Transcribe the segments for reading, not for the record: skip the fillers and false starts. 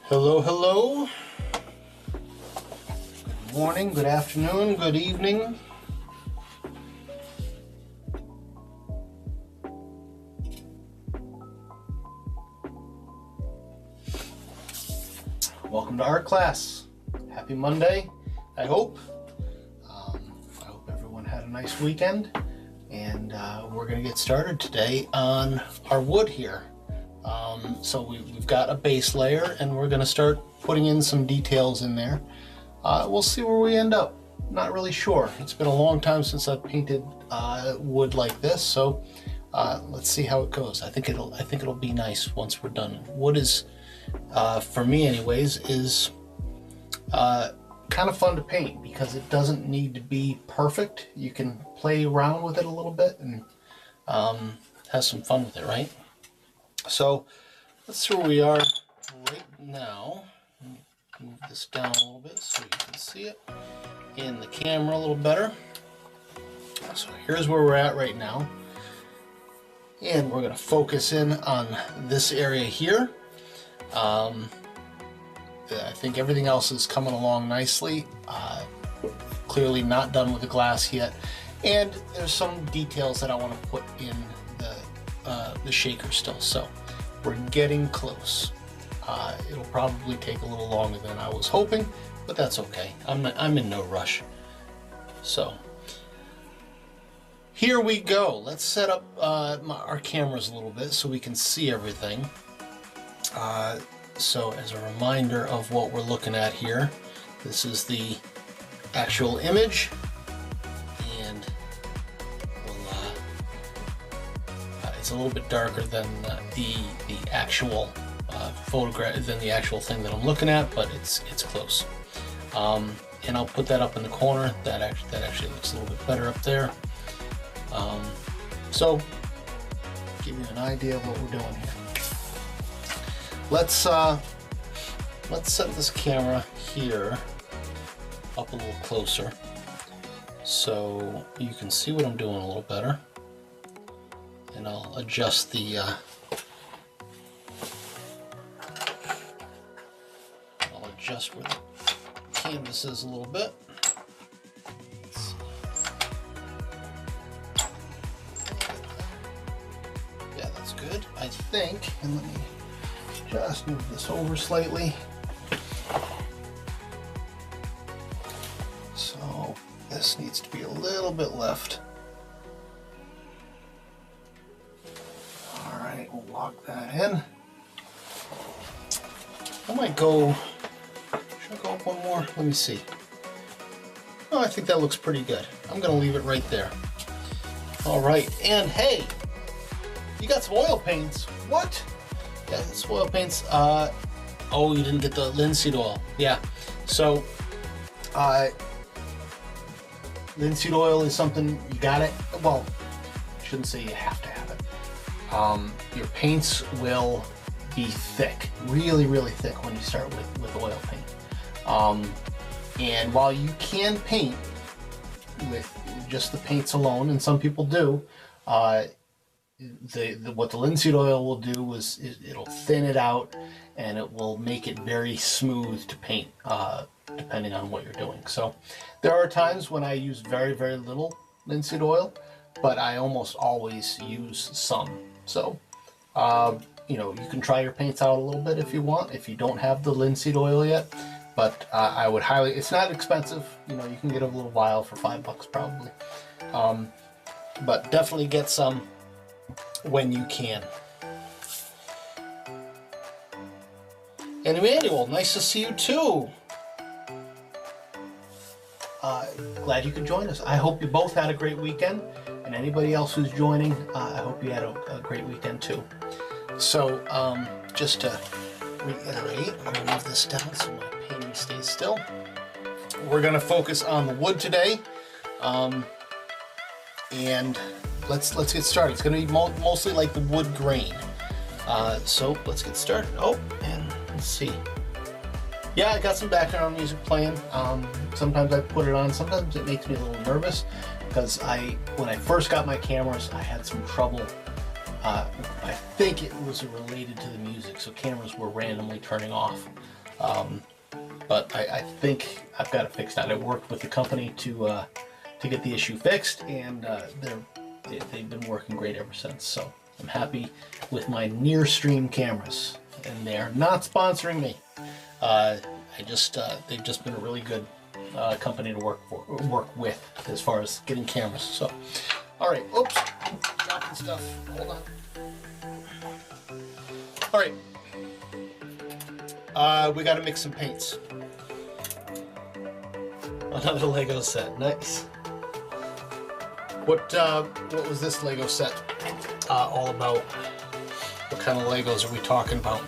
Hello, hello. Good morning, good afternoon, good evening. Welcome to art class. Happy Monday, I hope. I hope everyone had a nice weekend. And we're going to get started today on our wood here. So we've got a base layer and we're going to start putting in some details in there. We'll see where we end up. Not really sure. It's been a long time since I've painted wood like this, so let's see how it goes. I think it'll be nice once we're done. Wood is, for me anyways, is kind of fun to paint because it doesn't need to be perfect. You can play around with it a little bit and have some fun with it, right? So let's see where we are right now. Let me move this down a little bit so you can see it in the camera a little better. So here's where we're at right now. And we're going to focus in on this area here. I think everything else is coming along nicely. Clearly not done with the glass yet. And there's some details that I want to put in the shaker still. So we're getting close. It'll probably take a little longer than I was hoping, but that's okay. I'm in no rush. So here we go. Let's set up our cameras a little bit so we can see everything. So as a reminder of what we're looking at here, this is the actual image, and it's a little bit darker than the actual photograph, than the actual thing that I'm looking at, but it's close. And I'll put that up in the corner. That actually looks a little bit better up there. So give you an idea of what we're doing here. Let's set this camera here up a little closer so you can see what I'm doing a little better. And I'll adjust the where the canvas is a little bit. Yeah, that's good, I think. And let me just move this over slightly. So this needs to be a little bit left. All right, we'll lock that in. I might go, should I go up one more? Let me see. Oh, I think that looks pretty good. I'm gonna leave it right there. All right, and hey, you got some oil paints. What? Yeah, it's oil paints. Oh, you didn't get the linseed oil. Yeah, so linseed oil is something you got it. Well, I shouldn't say you have to have it. Your paints will be thick, really, really thick when you start with oil paint. And while you can paint with just the paints alone, and some people do, what the linseed oil will do is it'll thin it out and it will make it very smooth to paint, depending on what you're doing. So there are times when I use very, very little linseed oil, but I almost always use some. So you know, you can try your paints out a little bit if you want, if you don't have the linseed oil yet. But I would highly, it's not expensive. You know, you can get a little vial for $5 probably. But definitely get some when you can. And Emmanuel, nice to see you too. Glad you could join us. I hope you both had a great weekend, and anybody else who's joining, I hope you had a great weekend too. So just to reiterate, I'm going to move this down so my painting stays still. We're going to focus on the wood today, and let's get started. It's going to be mostly like the wood grain. So let's get started. Oh, and let's see. Yeah, I got some background music playing. Sometimes I put it on. Sometimes it makes me a little nervous because when I first got my cameras, I had some trouble. I think it was related to the music, so cameras were randomly turning off. But I think I've got it fixed out. I worked with the company to get the issue fixed, and they've been working great ever since. So I'm happy with my Nearstream cameras, and they are not sponsoring me. They've just been a really good company to work with as far as getting cameras. So, all right. Oops, dropping stuff. Hold on. All right. We got to mix some paints. Another Lego set. Nice. What was this Lego set all about? What kind of Legos are we talking about?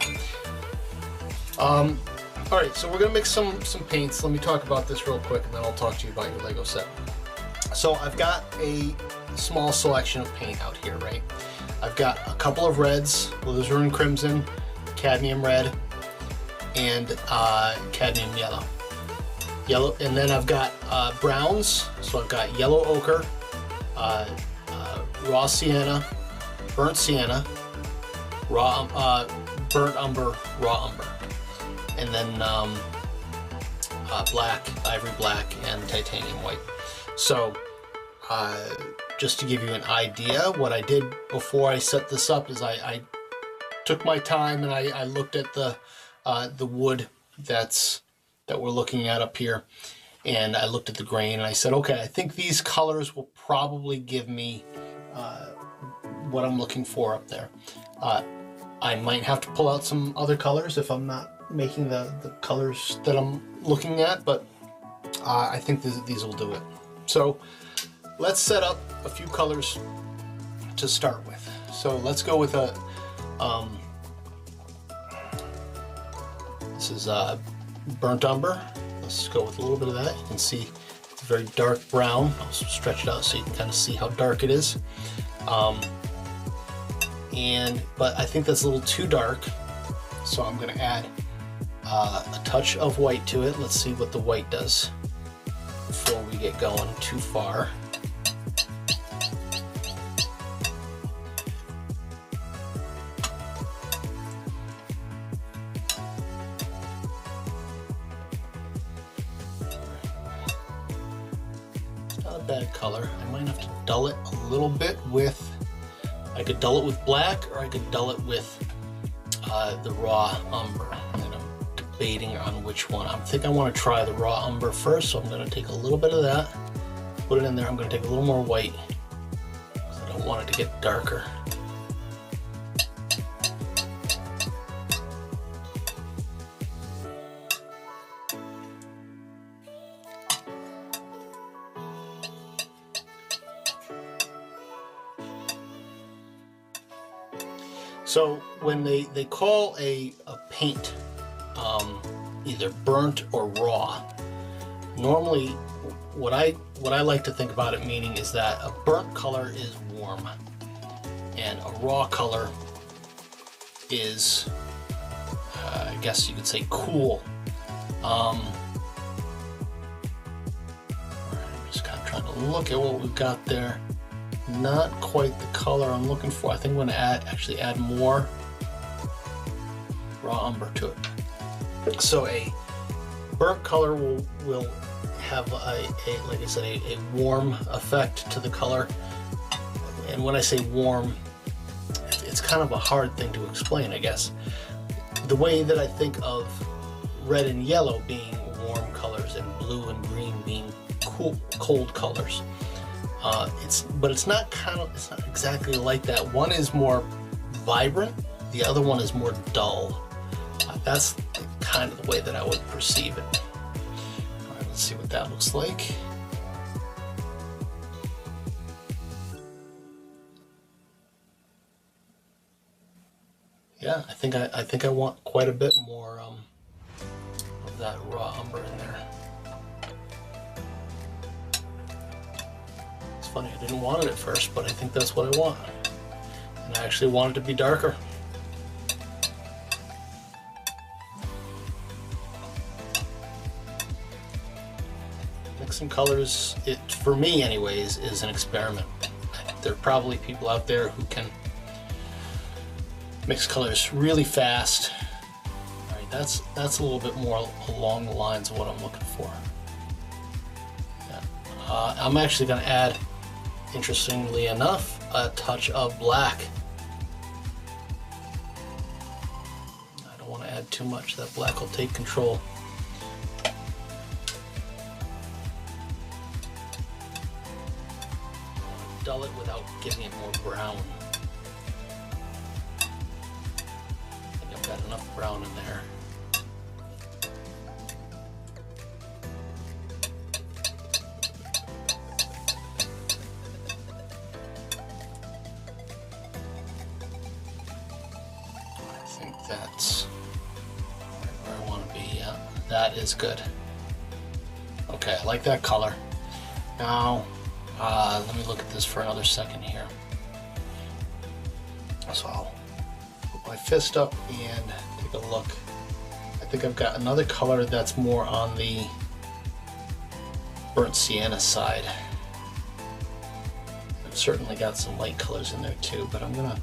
All right, so we're gonna mix some paints. Let me talk about this real quick, and then I'll talk to you about your Lego set. So I've got a small selection of paint out here, right? I've got a couple of reds, alizarin crimson, cadmium red, and cadmium yellow. And then I've got browns. So I've got yellow ochre, raw sienna, burnt sienna, burnt umber, raw umber, and then black, ivory black, and titanium white. So just to give you an idea, what I did before I set this up is I took my time and I looked at the wood that we're looking at up here, and I looked at the grain and I said, okay, I think these colors will probably give me what I'm looking for up there. I might have to pull out some other colors if I'm not making the colors that I'm looking at, but I think these will do it. So let's set up a few colors to start with. So let's go with this is burnt umber. Let's go with a little bit of that. You can see it's a very dark brown. I'll stretch it out so you can kind of see how dark it is. But I think that's a little too dark, so I'm going to add a touch of white to it. Let's see what the white does before we get going too far. Bad color. I might have to dull it a little bit with, I could dull it with black, or I could dull it with the raw umber, and I'm debating on which one. I think I want to try the raw umber first, so I'm going to take a little bit of that, put it in there. I'm going to take a little more white because I don't want it to get darker. So when they call a paint either burnt or raw, normally what I like to think about it meaning is that a burnt color is warm and a raw color is I guess you could say cool. I'm just kind of trying to look at what we've got there. Not quite the color I'm looking for. I think I'm going to actually add more raw umber to it. So a burnt color will have like I said, a warm effect to the color. And when I say warm, it's kind of a hard thing to explain, I guess. The way that I think of red and yellow being warm colors and blue and green being cold colors. It's not exactly like that. One is more vibrant, the other one is more dull. That's kind of the way that I would perceive it. All right, let's see what that looks like. Yeah, I think I want quite a bit more of that raw umber in there. Funny, I didn't want it at first, but I think that's what I want. And I actually want it to be darker. Mixing colors, for me anyways, is an experiment. There are probably people out there who can mix colors really fast. All right, That's a little bit more along the lines of what I'm looking for. Yeah. I'm actually going to add, interestingly enough, a touch of black. I don't want to add too much. That black will take control. Dull it without getting it more brown. I think I've got enough brown in there. I think that's where I want to be. Yeah, that is good. Okay, I like that color. Now, let me look at this for another second here. So I'll put my fist up and take a look. I think I've got another color that's more on the burnt sienna side. I've certainly got some light colors in there too, but I'm gonna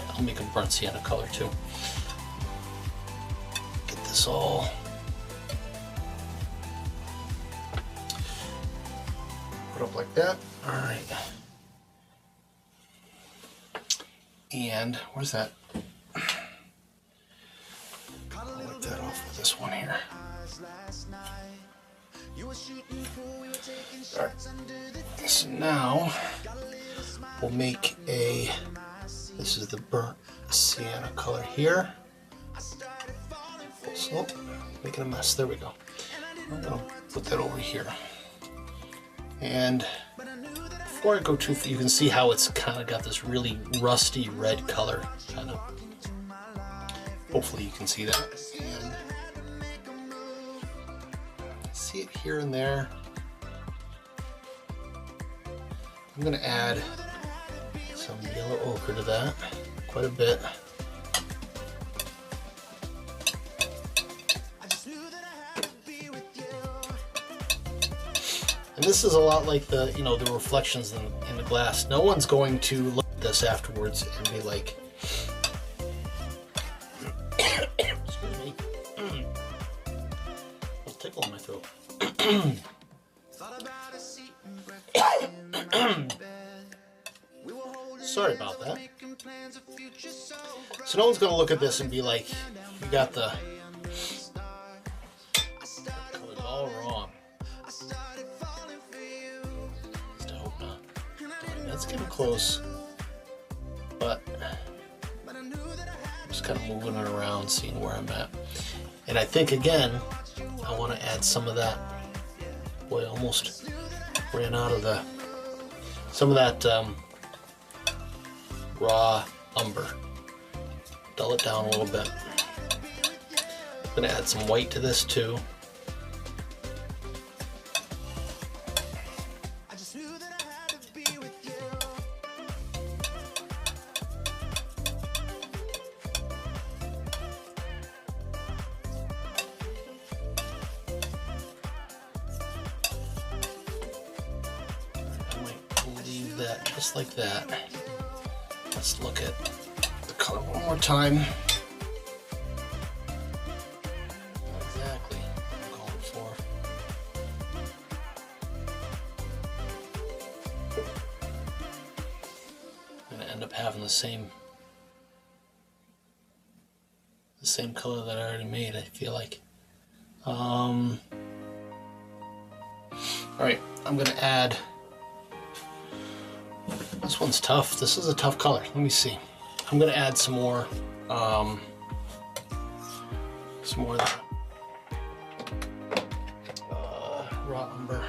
I'll make a burnt sienna color too. Get this all put up like that. All right. And where's that? I'll wipe that off with this one here. All right. So now we'll make a, this is the burnt sienna color here. So, making a mess, there we go. I'm gonna put that over here. And before I go too far, you can see how it's kind of got this really rusty red color, kind of. Hopefully you can see that. And see it here and there. I'm gonna add some yellow ochre to that, quite a bit. And this is a lot like the, you know, the reflections in the glass. No one's going to look at this afterwards and be like, excuse me, a tickle in my throat. Sorry about that. So no one's going to look at this and be like, you got the colors all wrong. That's getting close, but I'm just kind of moving it around, seeing where I'm at. And I think again, I want to add some of that. Boy, I almost ran out of some of that raw umber. Dull it down a little bit. I'm going to add some white to this too. That just like that. Let's look at the color one more time. Not exactly what I'm going for. I'm gonna end up having the same color that I already made, I feel like. All right, I'm gonna add. This one's tough. This is a tough color. Let me see. I'm gonna add some more of that raw umber,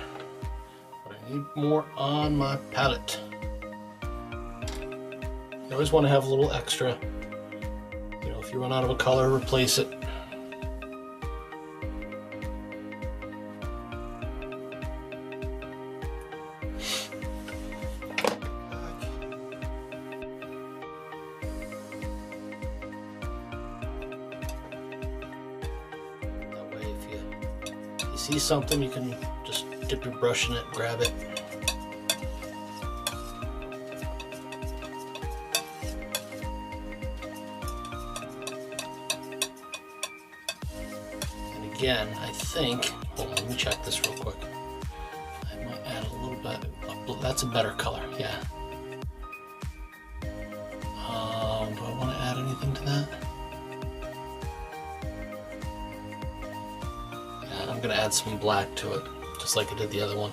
but I need more on my palette. You always want to have a little extra. You know, if you run out of a color, replace it. See something, you can just dip your brush in it, grab it. again, I think, hold on, let me check this real quick. I might add a little bit, that's a better color, yeah. Do I want to add anything to that? Yeah, I'm going to add some black to it, just like I did the other one.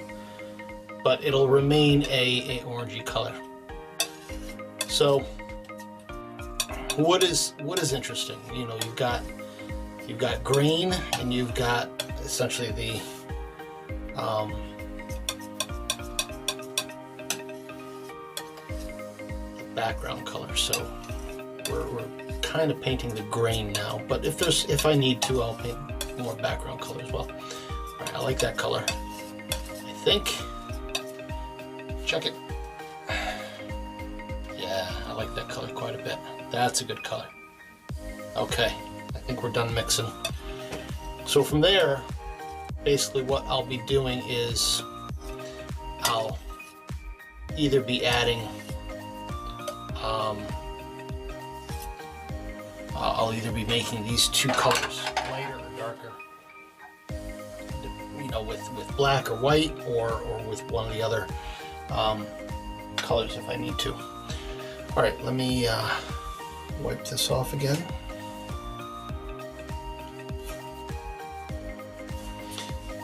But it'll remain a orangey color. So, what is interesting? You know, you've got green, and you've got essentially the background color. So we're kind of painting the grain now, but if I need to, I'll paint more background color as well. All right, I like that color. I think. Check it. Yeah, I like that color quite a bit. That's a good color. Okay, I think we're done mixing. So from there, basically what I'll be doing is I'll either be adding I'll either be making these two colors, lighter or darker, you know, with black or white, or with one of the other colors if I need to. All right, let me wipe this off again.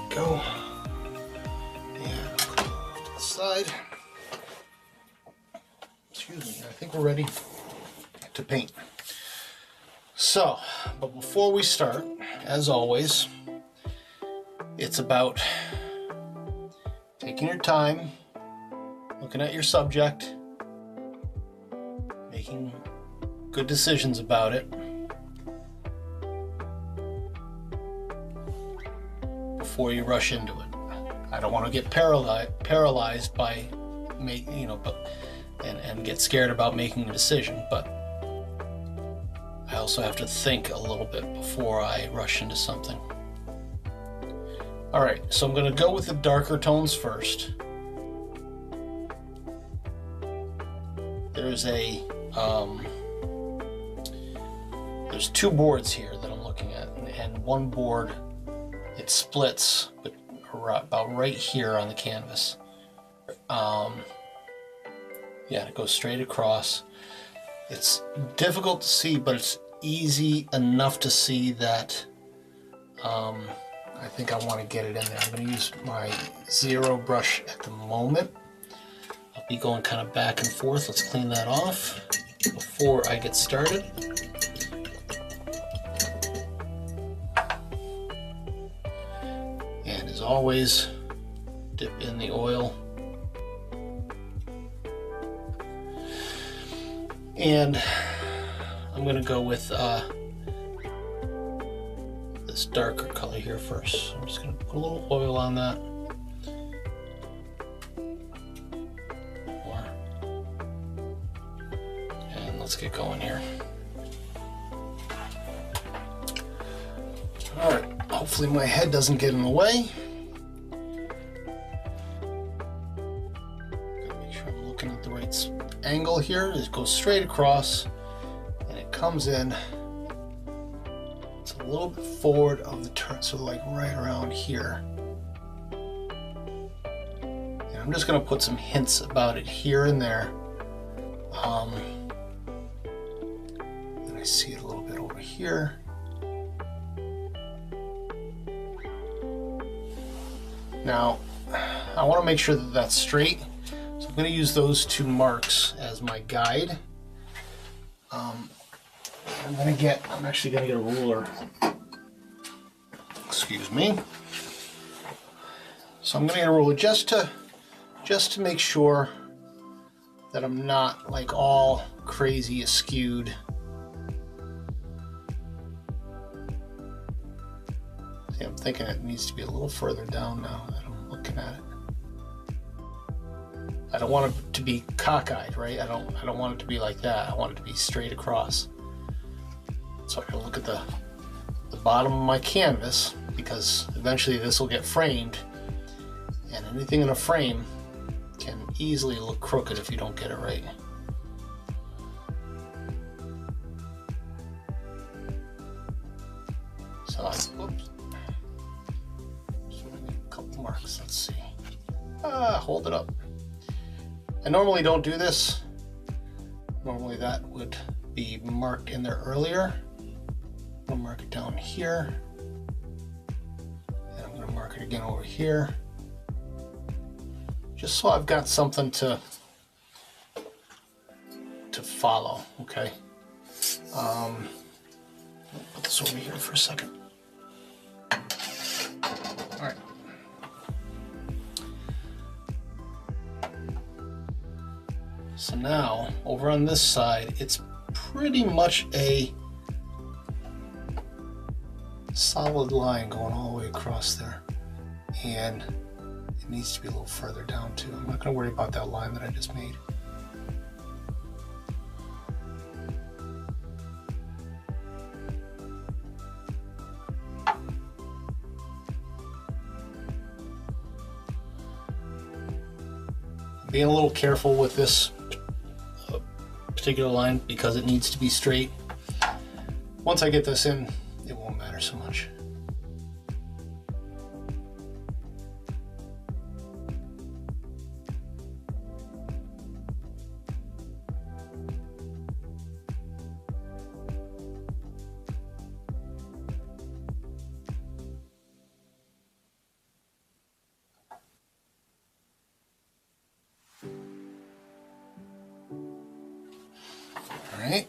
Go. And put it off to the side. Excuse me, I think we're ready to paint. So, but before we start, as always, it's about taking your time, looking at your subject, making good decisions about it before you rush into it. I don't want to get paralyzed by and get scared about making a decision, but I also have to think a little bit before I rush into something. All right, so I'm going to go with the darker tones first. There's there's two boards here that I'm looking at, and one board, it splits about right here on the canvas. Yeah, it goes straight across. It's difficult to see, but it's easy enough to see that I think I want to get it in there. I'm going to use my zero brush at the moment. I'll be going kind of back and forth. Let's clean that off before I get started. And as always, dip in the oil. And I'm going to go with this darker color here first. So I'm just going to put a little oil on that. And let's get going here. All right, hopefully my head doesn't get in the way. Gotta make sure I'm looking at the right angle here. It goes straight across and it comes in. It's a little bit forward of the turn, so like right around here. And I'm just going to put some hints about it here and there. And I see it a little bit over here. Now, I want to make sure that that's straight. So I'm going to use those two marks as my guide. I'm actually going to get a ruler. Excuse me. So I'm going to get a ruler just to make sure that I'm not like all crazy askewed. See, I'm thinking it needs to be a little further down now that I'm looking at it. I don't want it to be cockeyed, right? I don't want it to be like that. I want it to be straight across. So I can look at the bottom of my canvas, because eventually this will get framed, and anything in a frame can easily look crooked if you don't get it right. So marks. Let's see. Hold it up. I normally don't do this. Normally that would be marked in there earlier. I'll mark it down here. And I'm going to mark it again over here. Just so I've got something to follow, okay? I'll put this over here for a second. All right. So now, over on this side, it's pretty much a solid line going all the way across there. And it needs to be a little further down too. I'm not going to worry about that line that I just made. Being a little careful with this particular line because it needs to be straight. Once I get this in, it won't matter so much. All right,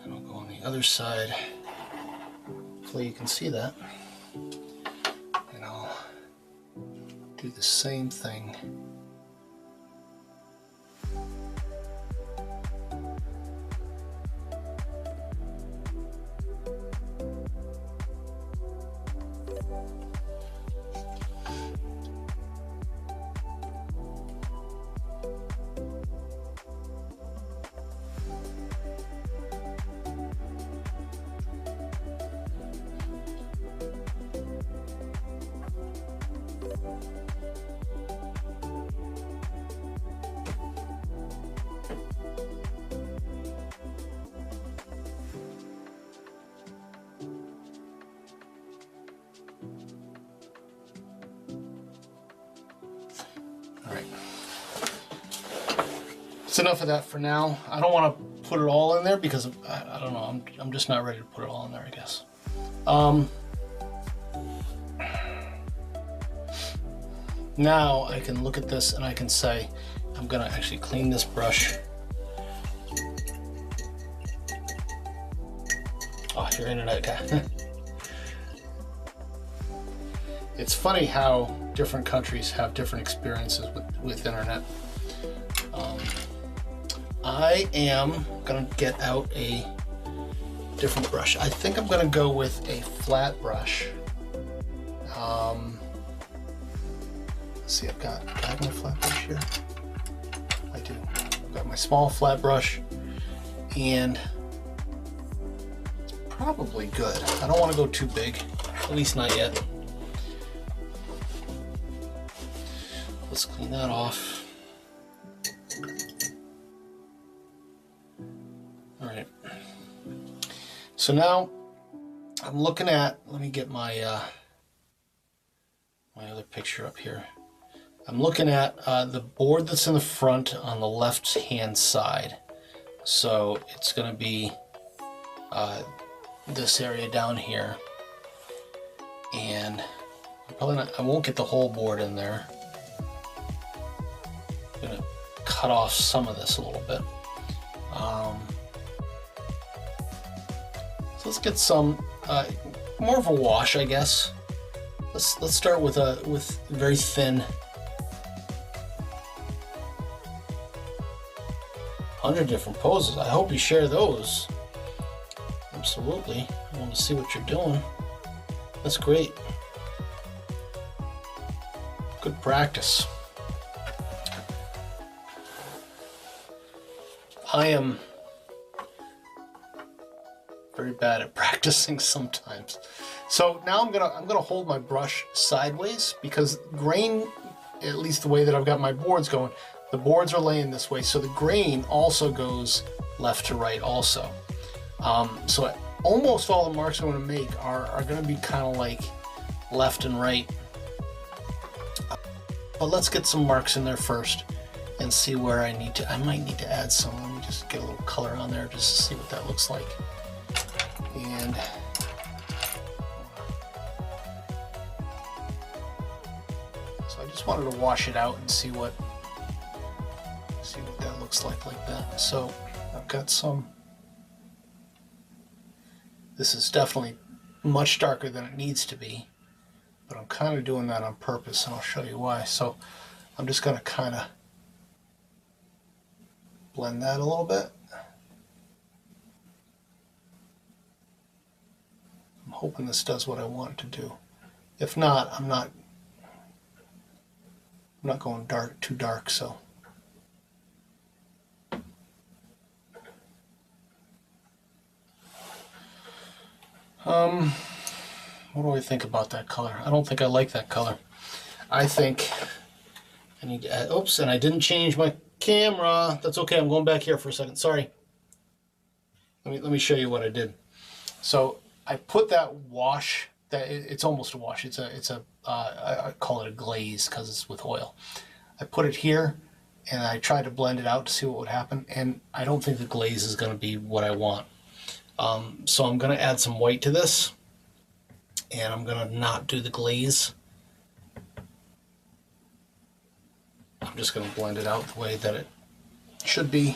and I'll go on the other side. Hopefully you can see that. And I'll do the same thing. All right, that's enough of that for now. I don't want to put it all in there because I don't know. I'm just not ready to put it all in there, I guess. Now I can look at this and I can say, I'm gonna actually clean this brush. Oh, your internet guy. It's funny how different countries have different experiences with internet. I am gonna get out a different brush. I think I'm gonna go with a flat brush. Let's see, do I have my flat brush here? I do. I've got my small flat brush, and it's probably good. I don't want to go too big, at least not yet. Let's clean that off. All right. So now I'm looking at, let me get my my other picture up here. I'm looking at the board that's in the front on the left hand side. So it's going to be this area down here, and I won't get the whole board in there. I'm going to cut off some of this a little bit. So let's get some more of a wash, I guess. Let's start with very thin. 100 different poses. I hope you share those. Absolutely. I want to see what you're doing. That's great. Good practice. I am very bad at practicing sometimes. So now I'm gonna hold my brush sideways because grain, at least the way that I've got my boards going, the boards are laying this way, so the grain also goes left to right also. So almost all the marks I'm going to make are going to be kind of like left and right But let's get some marks in there first and see where I might need to add some. Let me just get a little color on there just to see what that looks like. And so I just wanted to wash it out and see what that looks like that. So I've got some. This is definitely much darker than it needs to be, but I'm kind of doing that on purpose, and I'll show you why. So I'm just going to kind of blend that a little bit. I'm hoping this does what I want it to do. If not, I'm not going too dark, so. What do I think about that color? I don't think I like that color. I think I need to add, oops, and I didn't change my camera. That's okay, I'm going back here for a second, sorry. Let me show you what I did. So I put that wash, it's almost a wash, I call it a glaze because it's with oil. I put it here and I tried to blend it out to see what would happen, and I don't think the glaze is going to be what I want. So I'm going to add some white to this, and I'm going to not do the glaze. I'm just going to blend it out the way that it should be.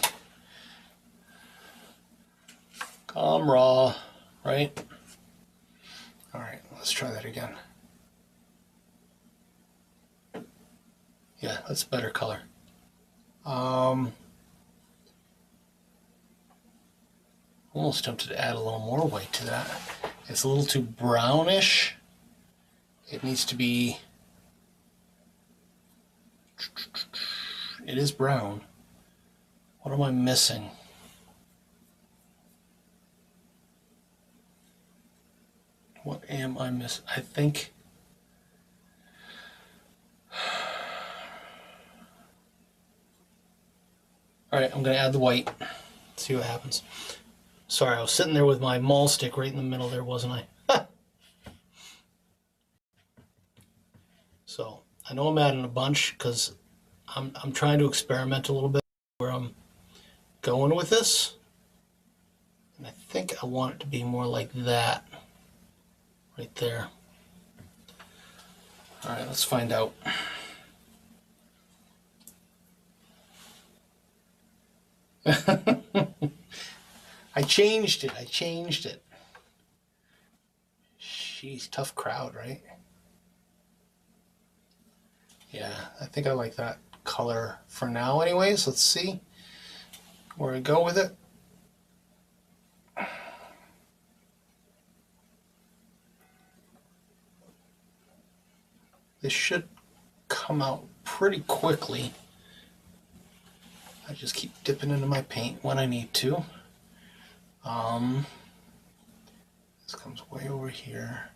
Calm raw, right? All right, let's try that again. Yeah, that's a better color. Almost tempted to add a little more white to that. It's a little too brownish. It needs to be, it is brown. What am I missing? What am I missing? I think, all right, I'm gonna add the white, see what happens. Sorry, I was sitting there with my maul stick right in the middle there, wasn't I? So I know I'm adding a bunch because I'm trying to experiment a little bit where I'm going with this. And I think I want it to be more like that, right there. All right, let's find out. I changed it. Jeez, tough crowd, right? Yeah, I think I like that color for now anyways. Let's see where I go with it. This should come out pretty quickly. I just keep dipping into my paint when I need to. This comes way over here.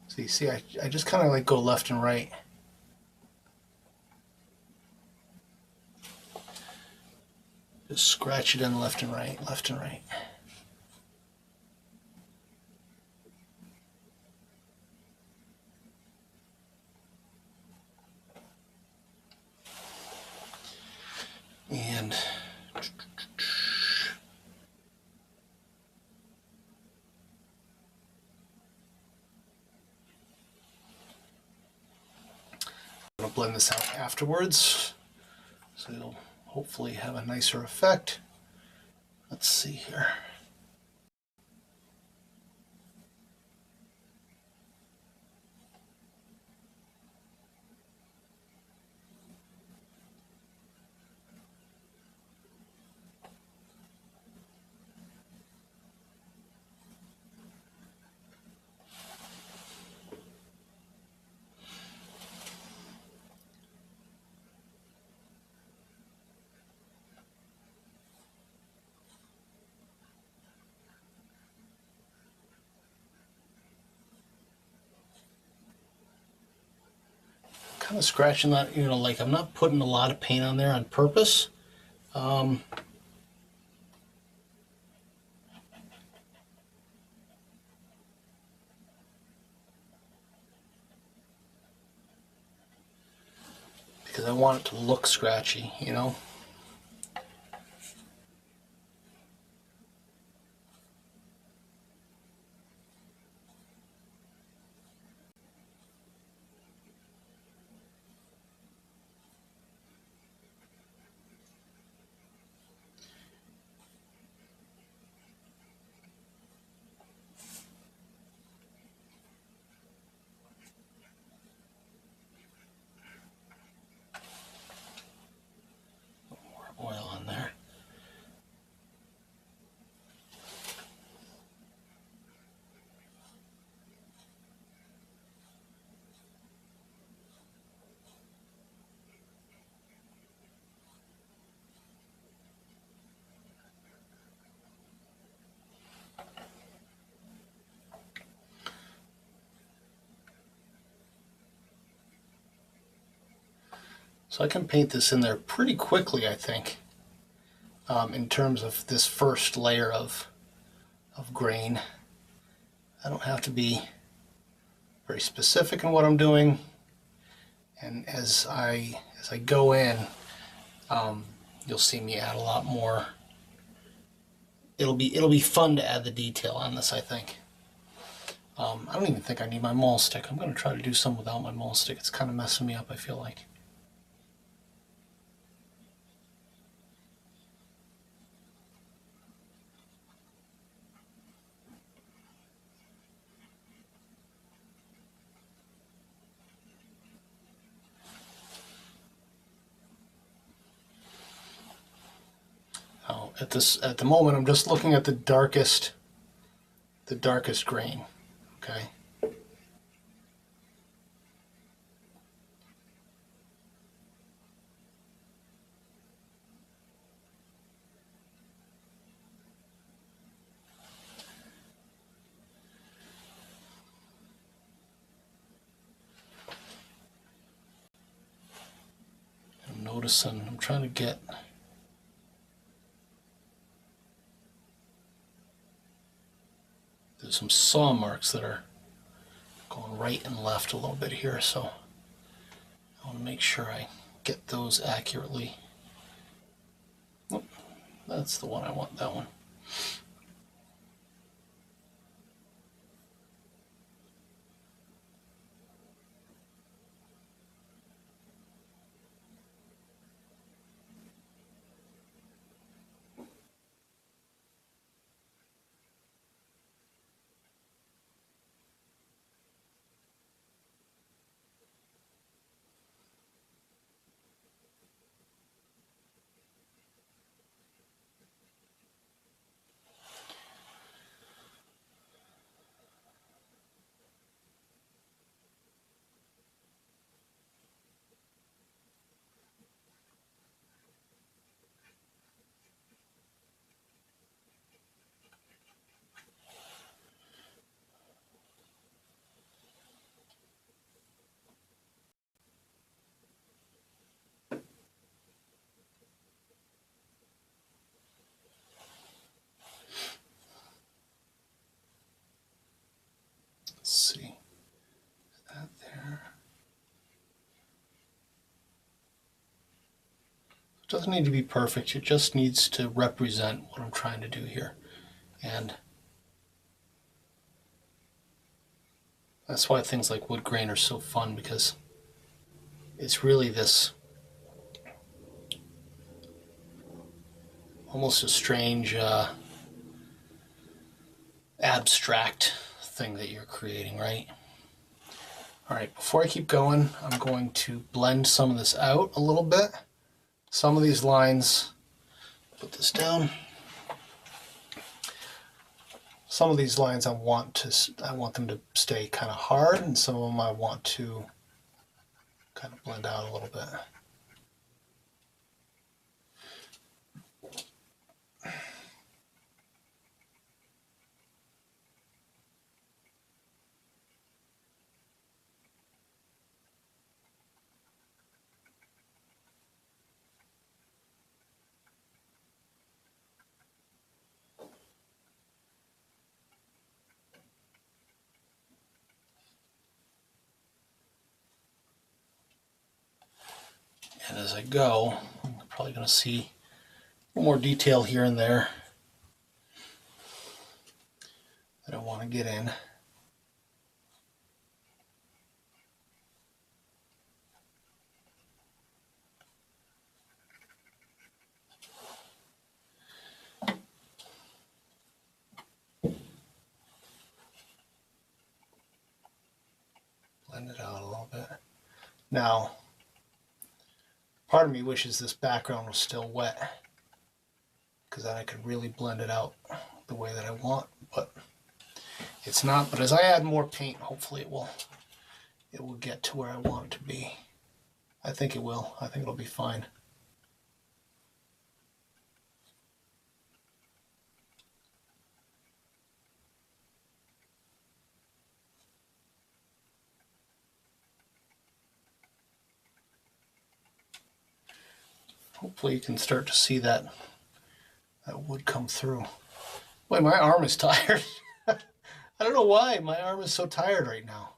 So you see, I just kind of like go left and right. Just scratch it in left and right, left and right. And I'm going to blend this out afterwards, so it'll hopefully have a nicer effect. Let's see here. Kind of scratching that, you know, like I'm not putting a lot of paint on there on purpose. because I want it to look scratchy, you know. More oil on there. So I can paint this in there pretty quickly, I think, in terms of this first layer of grain. I don't have to be very specific in what I'm doing, and as I go in, you'll see me add a lot more. It'll be fun to add the detail on this, I think. I don't even think I need my maul stick. I'm going to try to do some without my maul stick. It's kind of messing me up, I feel like. Now, at the moment, I'm just looking at the darkest grain. Okay. I'm noticing. I'm trying to get. There's some saw marks that are going right and left a little bit here, so I want to make sure I get those accurately. Oh, that's the one I want, that one. Let's see. That there. It doesn't need to be perfect. It just needs to represent what I'm trying to do here. And that's why things like wood grain are so fun, because it's really this almost a strange abstract thing that you're creating, right? All right, before I keep going, I'm going to blend some of this out a little bit. Some of these lines, put this down. Some of these lines I want them to stay kind of hard, and some of them I want to kind of blend out a little bit. And as I go, I'm probably going to see a little more detail here and there that I want to get in. Blend it out a little bit. Now, part of me wishes this background was still wet, because then I could really blend it out the way that I want, but it's not. But as I add more paint, hopefully it will get to where I want it to be. I think it will. I think it'll be fine. Hopefully you can start to see that wood come through. Boy, my arm is tired. I don't know why my arm is so tired right now.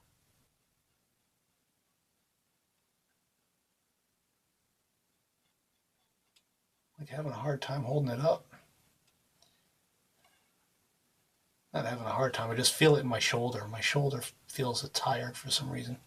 Like having a hard time holding it up. Not having a hard time, I just feel it in my shoulder. My shoulder feels tired for some reason.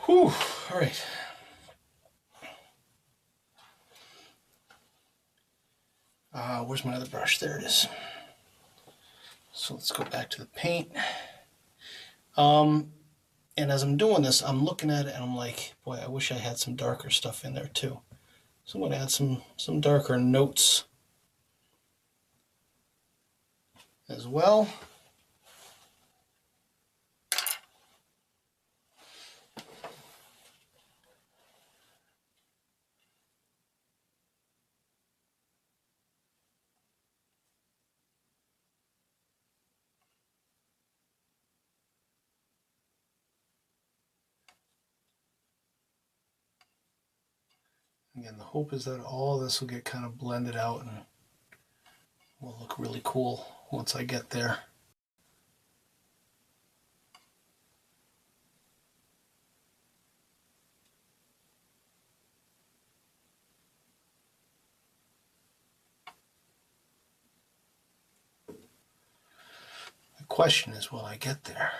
Whew, all right. Where's my other brush? There it is. So let's go back to the paint. And as I'm doing this, I'm looking at it and I'm like, boy, I wish I had some darker stuff in there too. So I'm going to add some darker notes as well. Again, the hope is that all this will get kind of blended out and will look really cool once I get there. The question is, will I get there?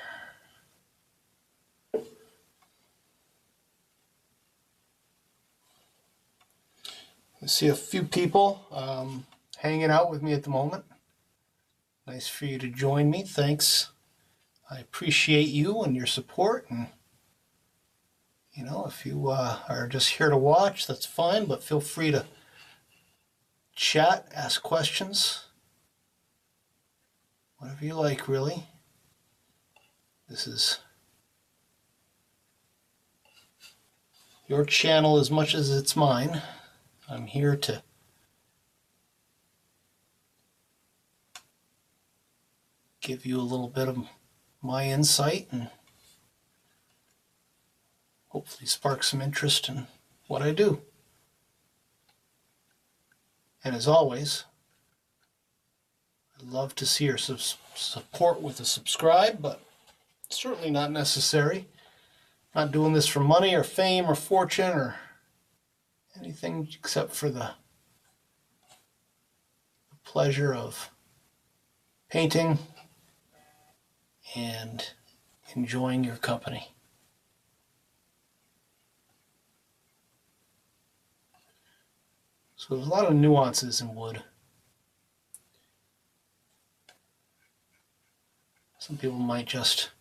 I see a few people hanging out with me at the moment. Nice for you to join me. Thanks. I appreciate you and your support. And, you know, if you are just here to watch, that's fine, but feel free to chat, ask questions, whatever you like, really. This is your channel as much as it's mine. I'm here to give you a little bit of my insight and hopefully spark some interest in what I do. And as always, I'd love to see your support with a subscribe, but certainly not necessary. Not doing this for money or fame or fortune or anything except for the pleasure of painting and enjoying your company. So there's a lot of nuances in wood. Some people might just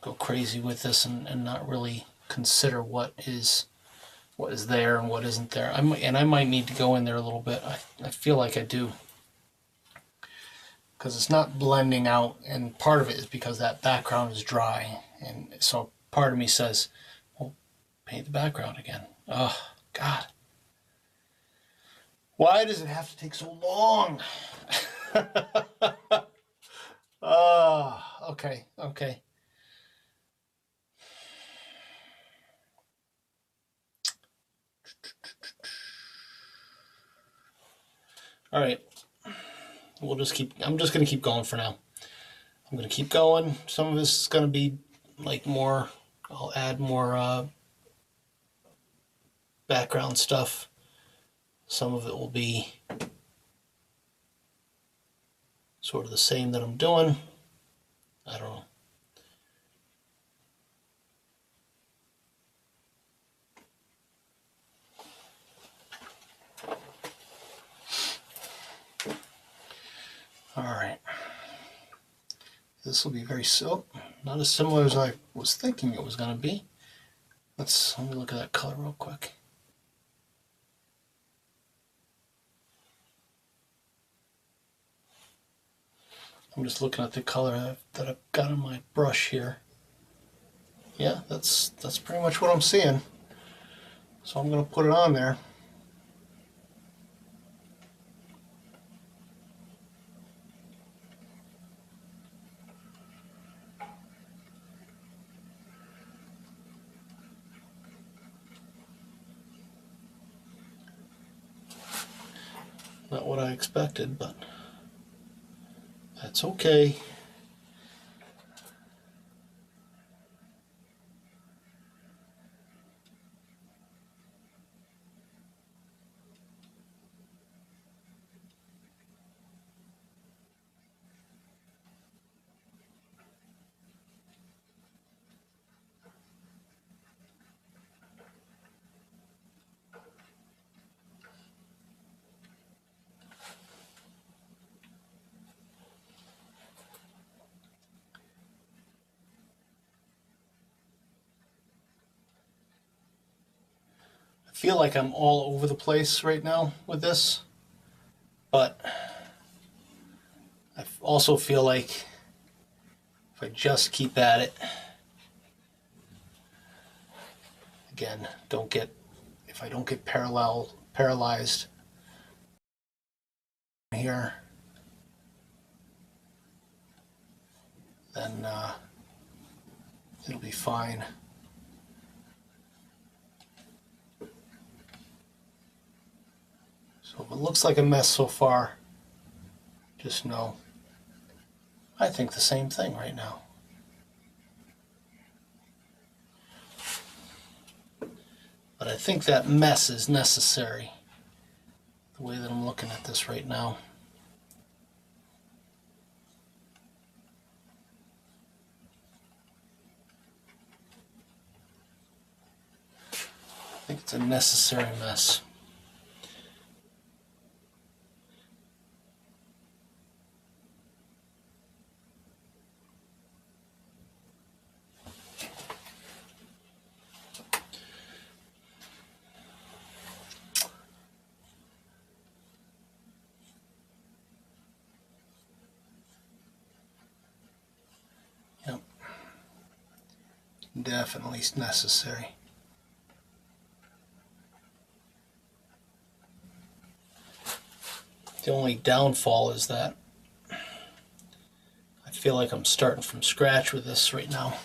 go crazy with this and not really consider what is there and what isn't there. I might need to go in there a little bit. I feel like I do, because it's not blending out, and part of it is because that background is dry, and so part of me says, well, paint the background again. Oh, God. Why does it have to take so long? Okay, okay. All right. I'm just going to keep going for now. I'm going to keep going. Some of this is going to be like more, I'll add more background stuff. Some of it will be sort of the same that I'm doing. I don't know. All right. This will be not as similar as I was thinking it was going to be. Let me look at that color real quick. I'm just looking at the color that I've got on my brush here. Yeah, that's pretty much what I'm seeing. So I'm going to put it on there. Not what I expected, but that's okay. I feel like I'm all over the place right now with this, but I also feel like if I just keep at it, again, if I don't get paralyzed here, then it'll be fine. So if it looks like a mess so far, just know I think the same thing right now. But I think that mess is necessary, the way that I'm looking at this right now. I think it's a necessary mess. Yep. Definitely necessary. The only downfall is that I feel like I'm starting from scratch with this right now.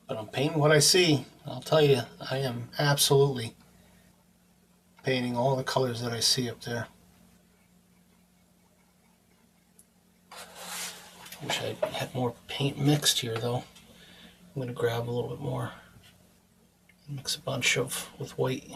But I'm painting what I see. I'll tell you, I am absolutely painting all the colors that I see up there. Wish I had more paint mixed here though. I'm going to grab a little bit more. Mix a bunch with white.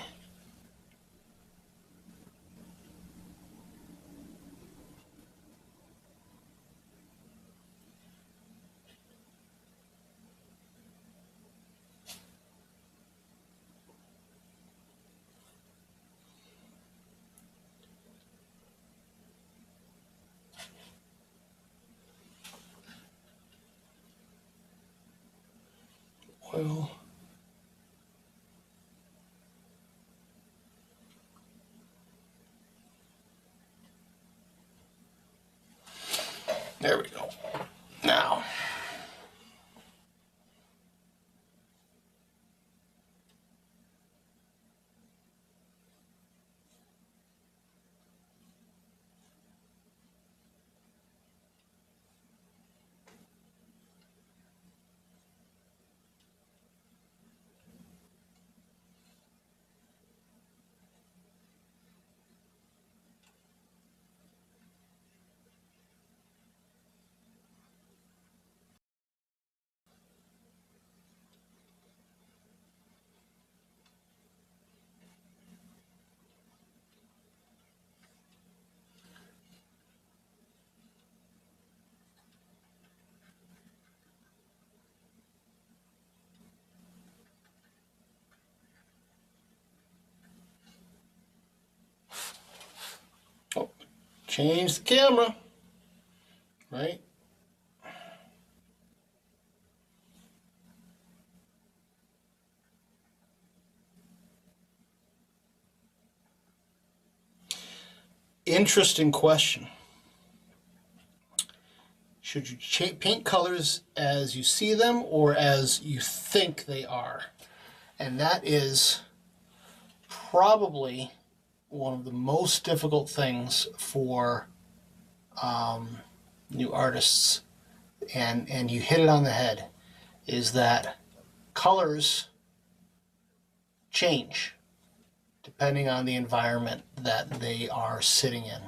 Oil. Now, oh, change the camera, right? Interesting question. Should you paint colors as you see them or as you think they are? And that is probably one of the most difficult things for new artists, and you hit it on the head, is that colors change depending on the environment that they are sitting in.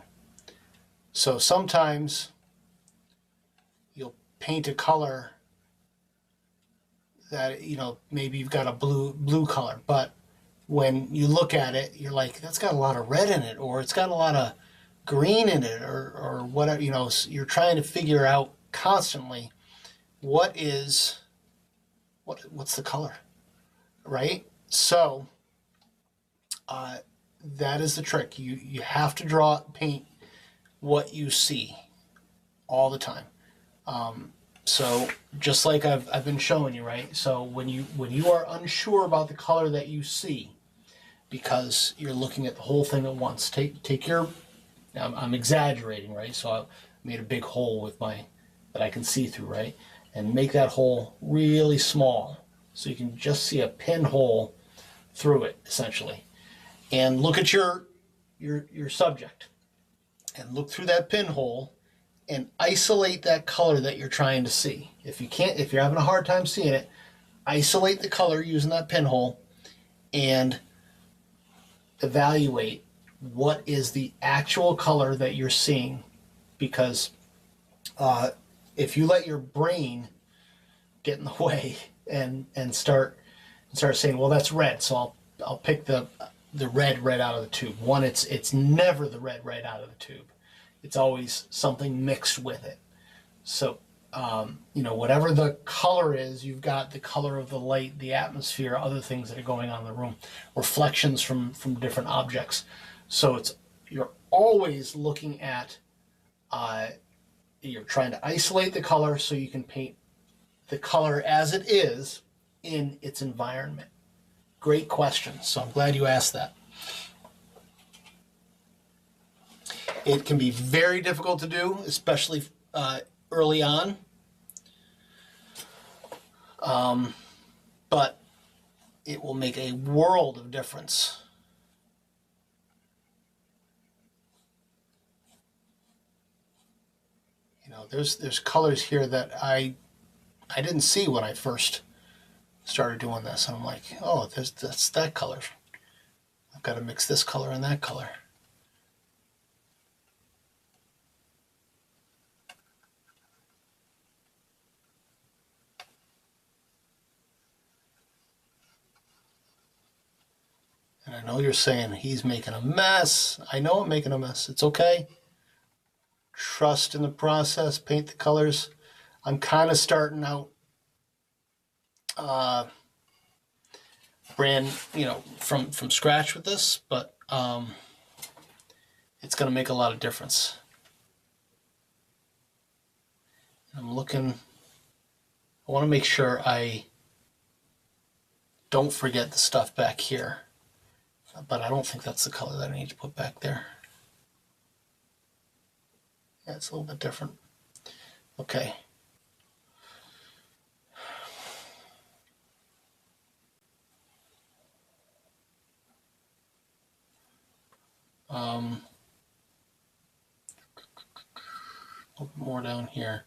So sometimes you'll paint a color that, you know, maybe you've got a blue color, but when you look at it, you're like, that's got a lot of red in it, or it's got a lot of green in it, or whatever. You know, you're trying to figure out constantly what's the color, right? So that is the trick. You have to paint what you see all the time. So just like I've been showing you, right? So when you are unsure about the color that you see, because you're looking at the whole thing at once, take your, I'm exaggerating, right? So I made a big hole with that I can see through, right? And make that hole really small so you can just see a pinhole through it, essentially. And look at your subject and look through that pinhole and isolate that color that you're trying to see. If you're having a hard time seeing it, isolate the color using that pinhole and evaluate what is the actual color that you're seeing. Because if you let your brain get in the way and start saying, well, that's red, so I'll pick the red right out of the tube. One, it's never the red right out of the tube. It's always something mixed with it. So you know, whatever the color is, you've got the color of the light, the atmosphere, other things that are going on in the room, reflections from different objects. So you're always looking at, you're trying to isolate the color so you can paint the color as it is in its environment. Great question. So I'm glad you asked that. It can be very difficult to do, especially early on. But it will make a world of difference. You know, there's colors here that I didn't see when I first started doing this. And I'm like, oh, that's that color. I've got to mix this color and that color. And I know you're saying he's making a mess. I know I'm making a mess. It's okay. Trust in the process. Paint the colors. I'm kind of starting out from scratch with this, but it's going to make a lot of difference. I'm looking. I want to make sure I don't forget the stuff back here. But I don't think that's the color that I need to put back there. Yeah, it's a little bit different. Okay. A little bit more down here.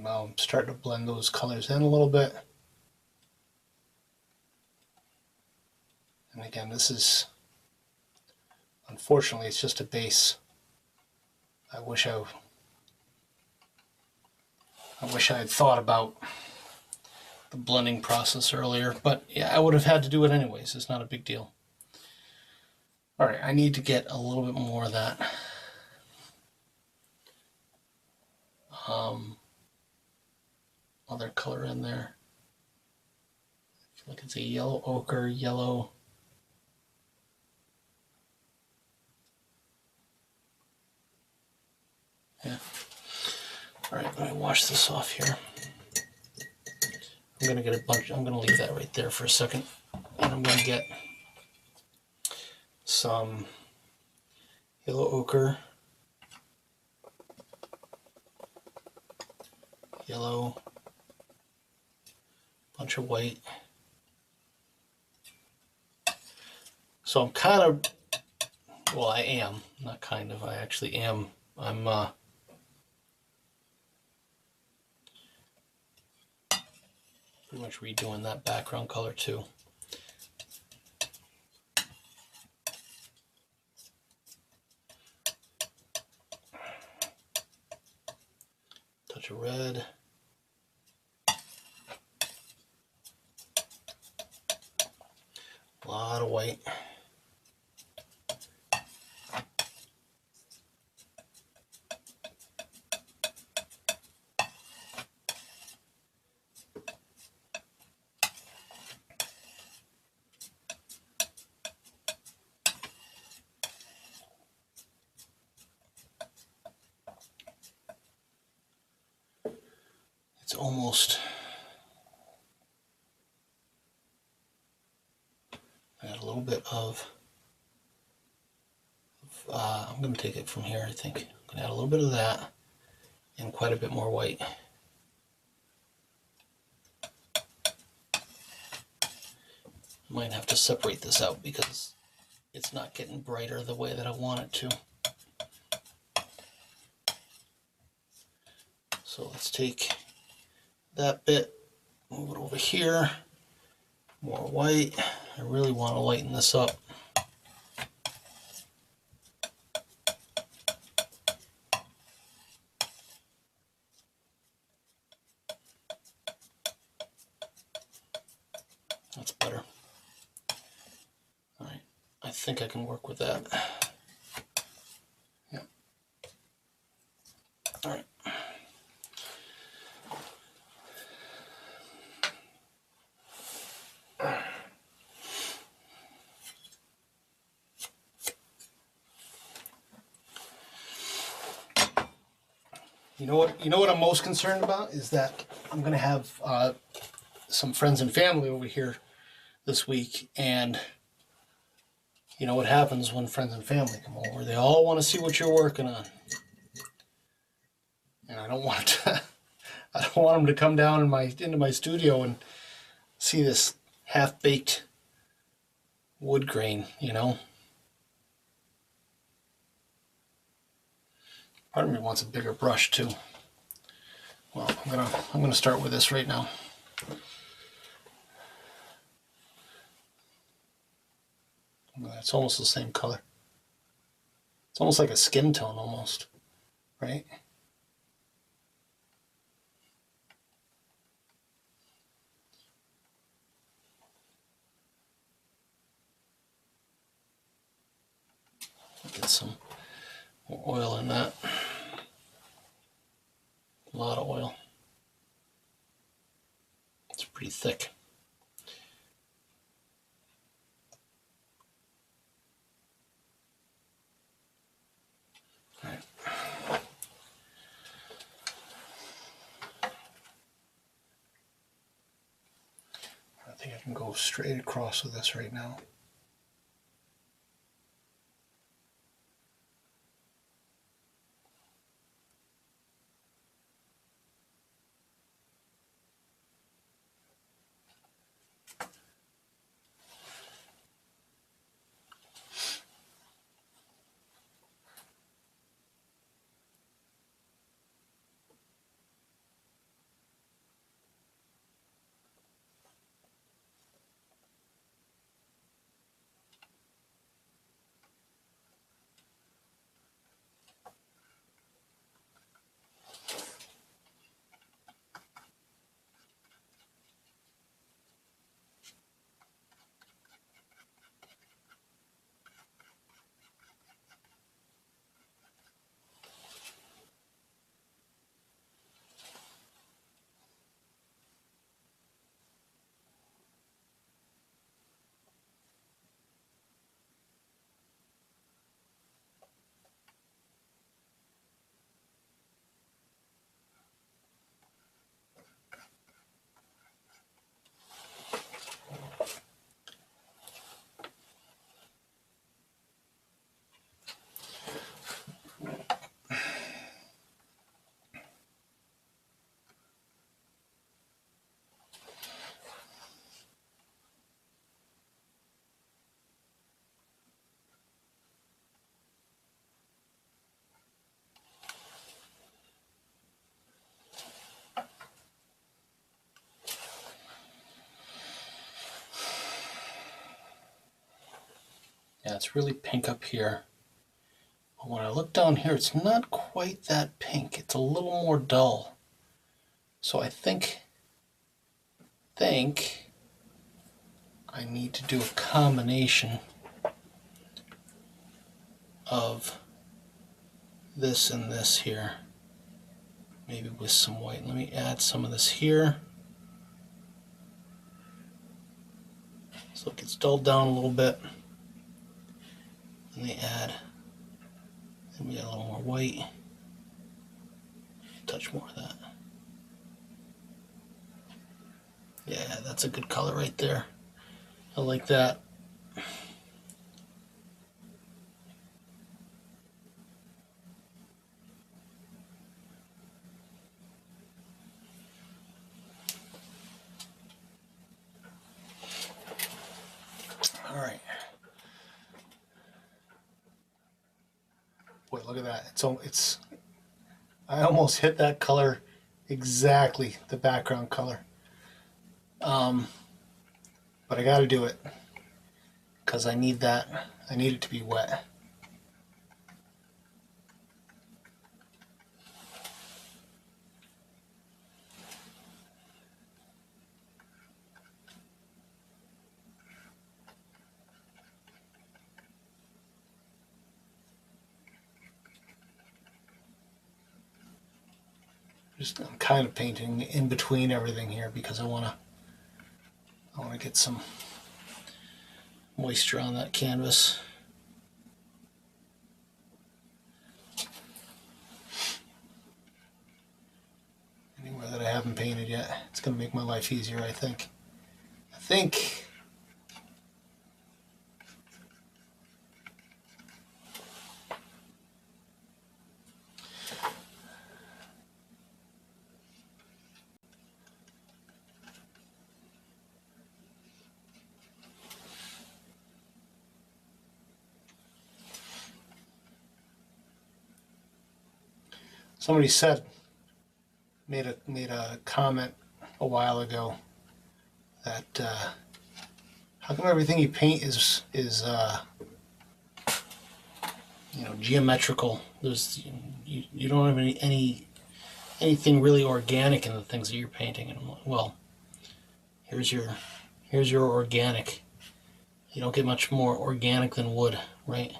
Now I'm starting to blend those colors in a little bit. And again, this is, unfortunately, it's just a base. I wish I had thought about the blending process earlier, but yeah, I would have had to do it anyways. It's not a big deal. All right, I need to get a little bit more of that. Other color in there. I feel like it's a yellow ochre, yellow. Yeah. All right, let me wash this off here. I'm gonna get a bunch. I'm gonna leave that right there for a second, and I'm gonna get some yellow ochre, yellow, bunch of white. So I'm kind of, well, I am, not kind of, I actually am. I'm pretty much redoing that background color too. Touch of red. A lot of white. It's almost, add a little bit of, I'm going to take it from here, I think. I'm going to add a little bit of that and quite a bit more white. Might have to separate this out because it's not getting brighter the way that I want it to. So let's take that bit, move it over here, more white. I really want to lighten this up. That's better. All right, I think I can work with that. Yeah. All right. You know what I'm most concerned about is that I'm going to have some friends and family over here this week, and you know what happens when friends and family come over? They all want to see what you're working on, and I don't want to. I don't want them to come down into my studio and see this half-baked wood grain. You know, part of me wants a bigger brush too. Well, I'm gonna start with this right now. It's almost the same color. It's almost like a skin tone, almost, right? Get some more oil in that. A lot of oil. It's pretty thick. All right. I think I can go straight across with this right now. Yeah, it's really pink up here. But when I look down here, it's not quite that pink. It's a little more dull. So I think I need to do a combination of this and this here. Maybe with some white. Let me add some of this here. So it gets dulled down a little bit. Let me add maybe a little more white. A touch more of that. Yeah, that's a good color right there. I like that. All right. Boy, look at that. I almost hit that color exactly, the background color. But I got to do it because I need that. I need it to be wet. I'm kind of painting in between everything here because I want to get some moisture on that canvas. Anywhere that I haven't painted yet. It's going to make my life easier, I think. Somebody made a comment a while ago that how come everything you paint is geometrical? You don't have anything really organic in the things that you're painting. And I'm like, well, here's your organic. You don't get much more organic than wood, right?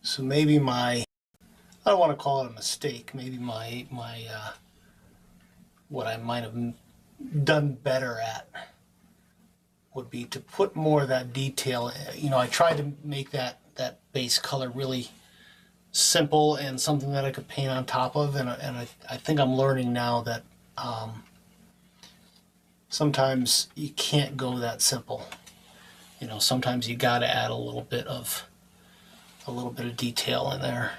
So maybe I don't want to call it a mistake, maybe what I might have done better at would be to put more of that detail. You know, I tried to make that base color really simple and something that I could paint on top of, and I think I'm learning now that sometimes you can't go that simple. You know, sometimes you got to add a little bit of detail in there.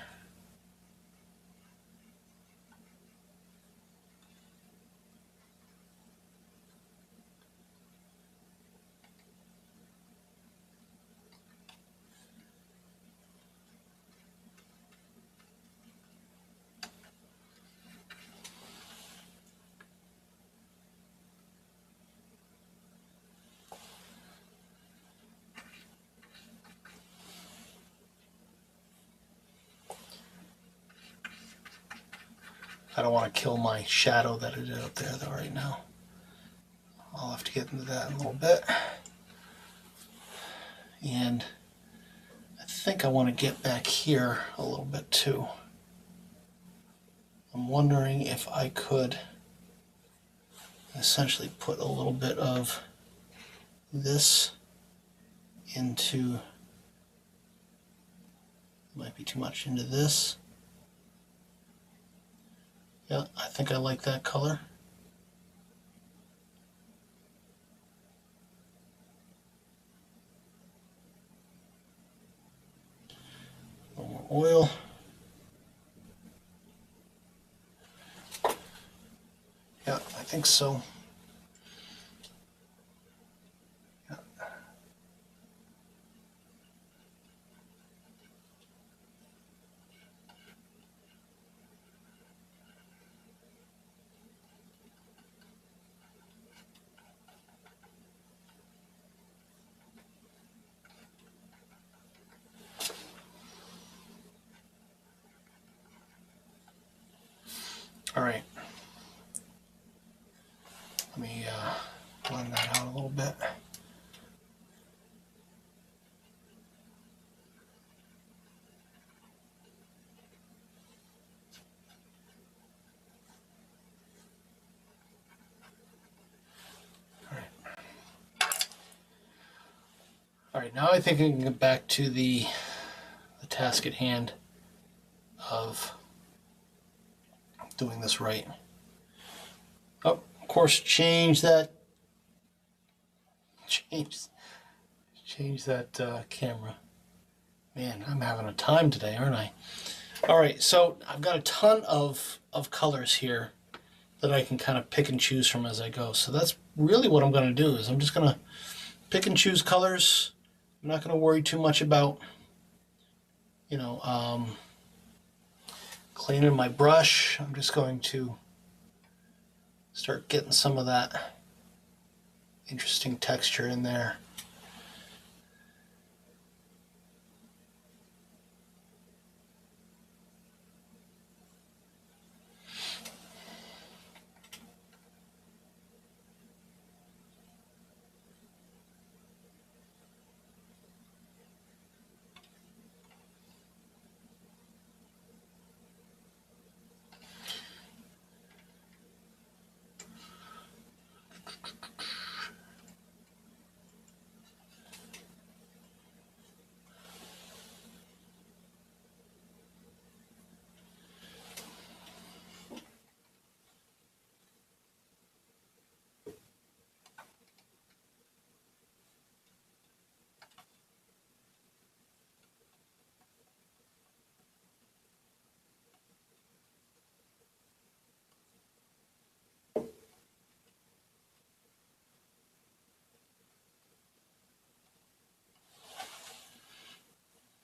I don't want to kill my shadow that I did up there though right now. I'll have to get into that in a little bit. And I think I want to get back here a little bit too. I'm wondering if I could essentially put a little bit of this into, might be too much into this. Yeah, I think I like that color. A little more oil. Yeah, I think so. Yeah. All right. Let me blend that out a little bit. All right, now I think I can get back to the task at hand of doing this right. Oh, of course, change that camera. Man, I'm having a time today, aren't I? All right, so I've got a ton of colors here that I can kind of pick and choose from as I go. So that's really what I'm going to do, is I'm just going to pick and choose colors. I'm not going to worry too much about, you know, cleaning my brush. I'm just going to start getting some of that interesting texture in there.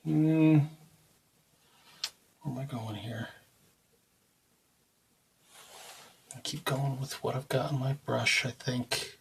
Where am I going here? I keep going with what I've got on my brush, I think.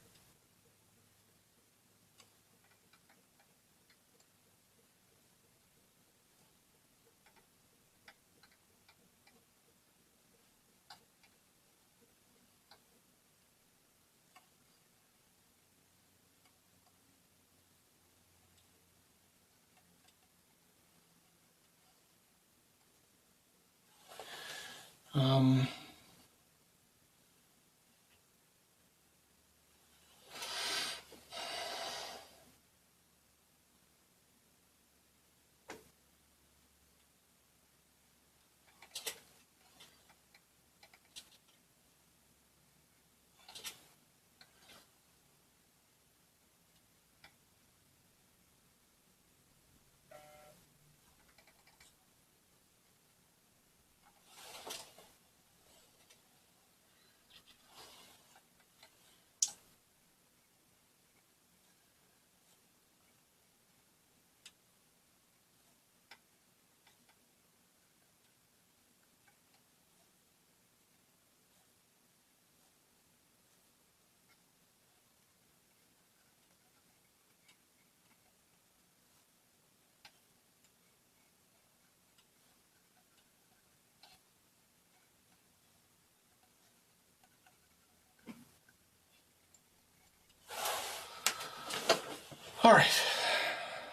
All right,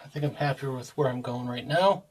I think I'm happier with where I'm going right now.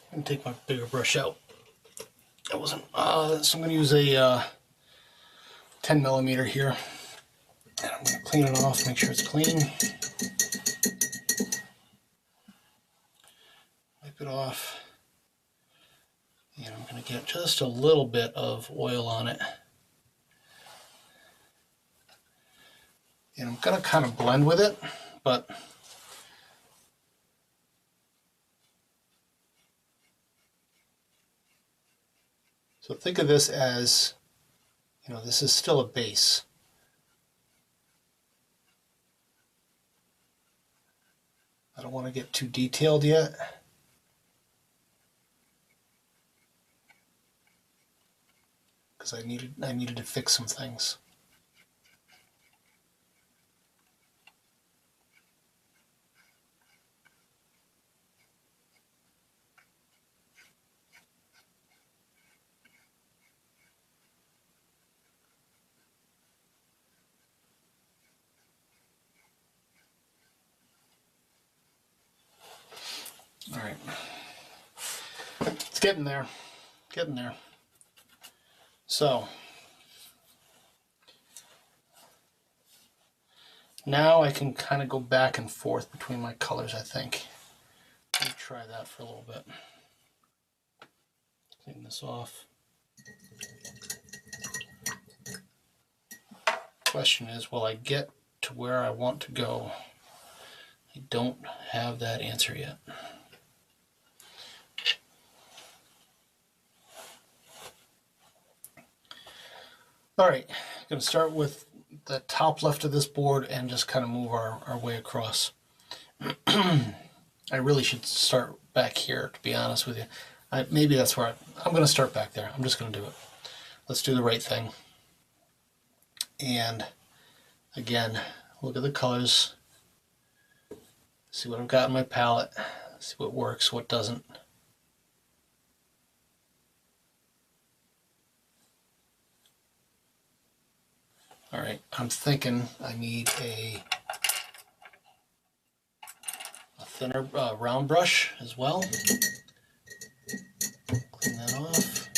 I'm gonna take my bigger brush out. That wasn't, so I'm gonna use a 10 millimeter here. And I'm gonna clean it off, make sure it's clean. Wipe it off. And I'm gonna get just a little bit of oil on it. And I'm gonna kind of blend with it, but so think of this as, you know, this is still a base. I don't want to get too detailed yet. Because I needed to fix some things. All right, it's getting there, getting there. So now I can kind of go back and forth between my colors, I think. Let me try that for a little bit. Clean this off. Question is, will I get to where I want to go? I don't have that answer yet. All right, I'm going to start with the top left of this board and just kind of move our way across. I really should start back here, to be honest with you. Maybe that's where I'm going to start back there. I'm just going to do it. Let's do the right thing. And again, look at the colors. See what I've got in my palette. See what works, what doesn't. All right, I'm thinking I need a thinner round brush as well. Clean that off.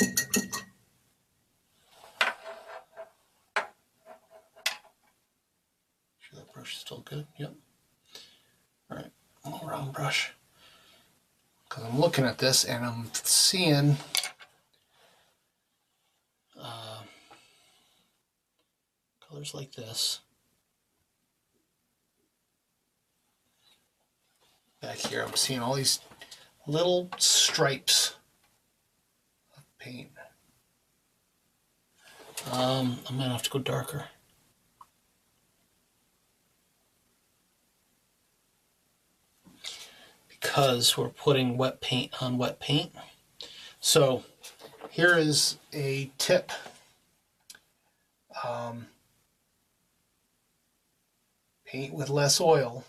Sure that brush is still good. Yep. All right, a little round brush. because I'm looking at this and I'm seeing colors like this. Back here, I'm seeing all these little stripes of paint. I'm gonna have to go darker. Because we're putting wet paint on wet paint. So here is a tip. Paint with less oil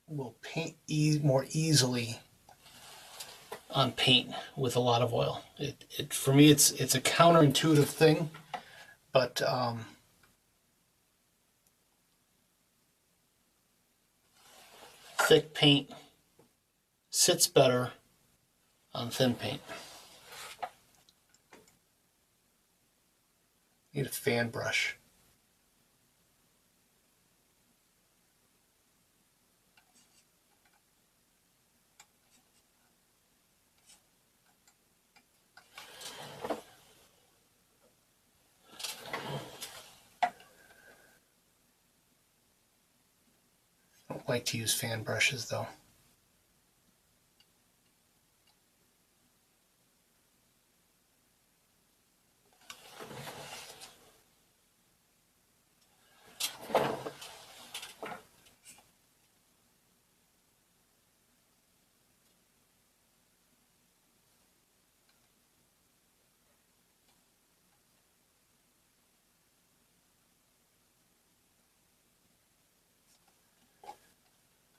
will paint more easily on paint with a lot of oil. For me, it's a counterintuitive thing, but thick paint sits better on thin paint. Need a fan brush. I don't like to use fan brushes though.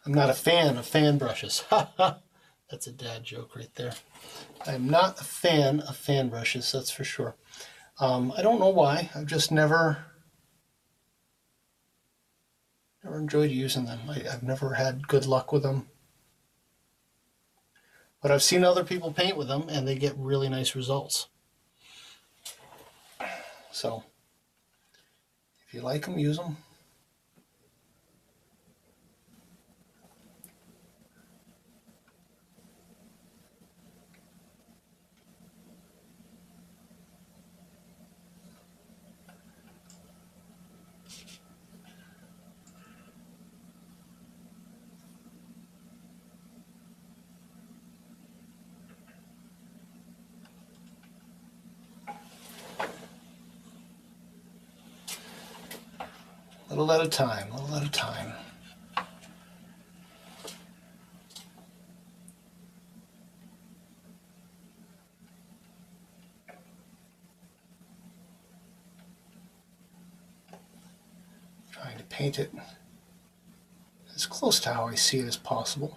I'm not a fan of fan brushes. That's a dad joke right there. I'm not a fan of fan brushes, that's for sure. I don't know why. I've just never enjoyed using them. I've never had good luck with them. But I've seen other people paint with them and they get really nice results. So, if you like them, use them. Little at a time, little at a time. Trying to paint it as close to how I see it as possible.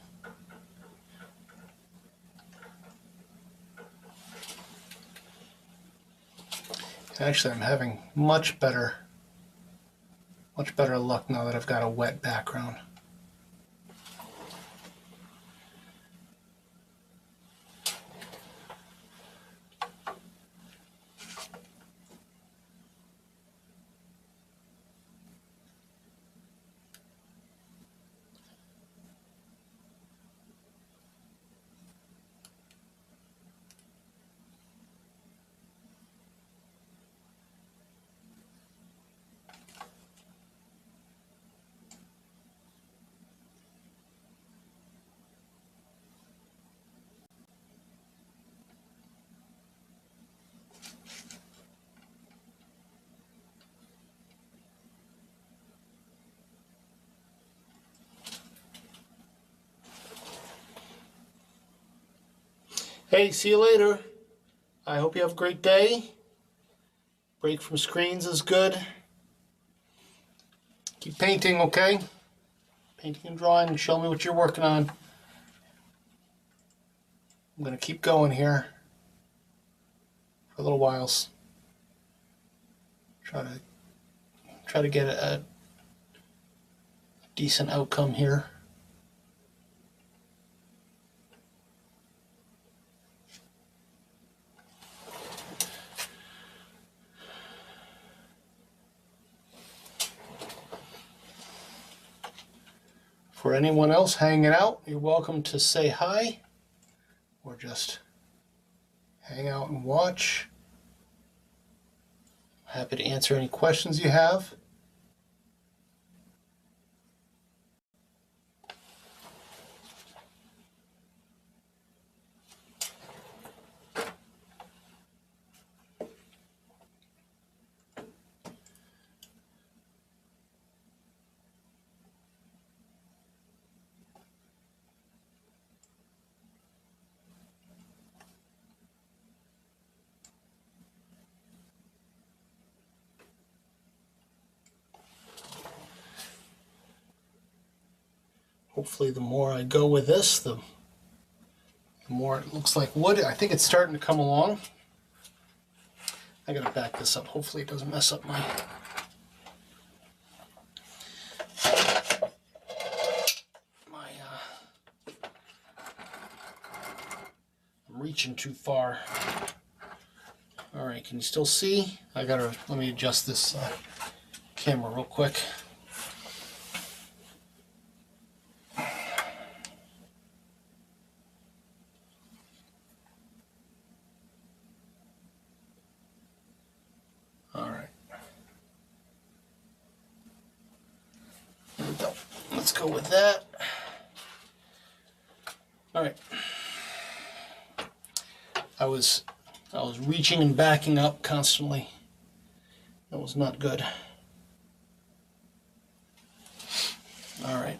Actually, I'm having much better luck now that I've got a wet background. Hey, see you later. I hope you have a great day. Break from screens is good. Keep painting, okay? Painting and drawing, show me what you're working on. I'm going to keep going here for a little while. Try to get a decent outcome here. For anyone else hanging out, you're welcome to say hi or just hang out and watch. Happy to answer any questions you have. Hopefully the more I go with this, the more it looks like wood. I think it's starting to come along. I gotta back this up. Hopefully it doesn't mess up my I'm reaching too far. All right, can you still see? Let me adjust this camera real quick. All right. There we go. Let's go with that. All right. I was reaching and backing up constantly. That was not good. All right.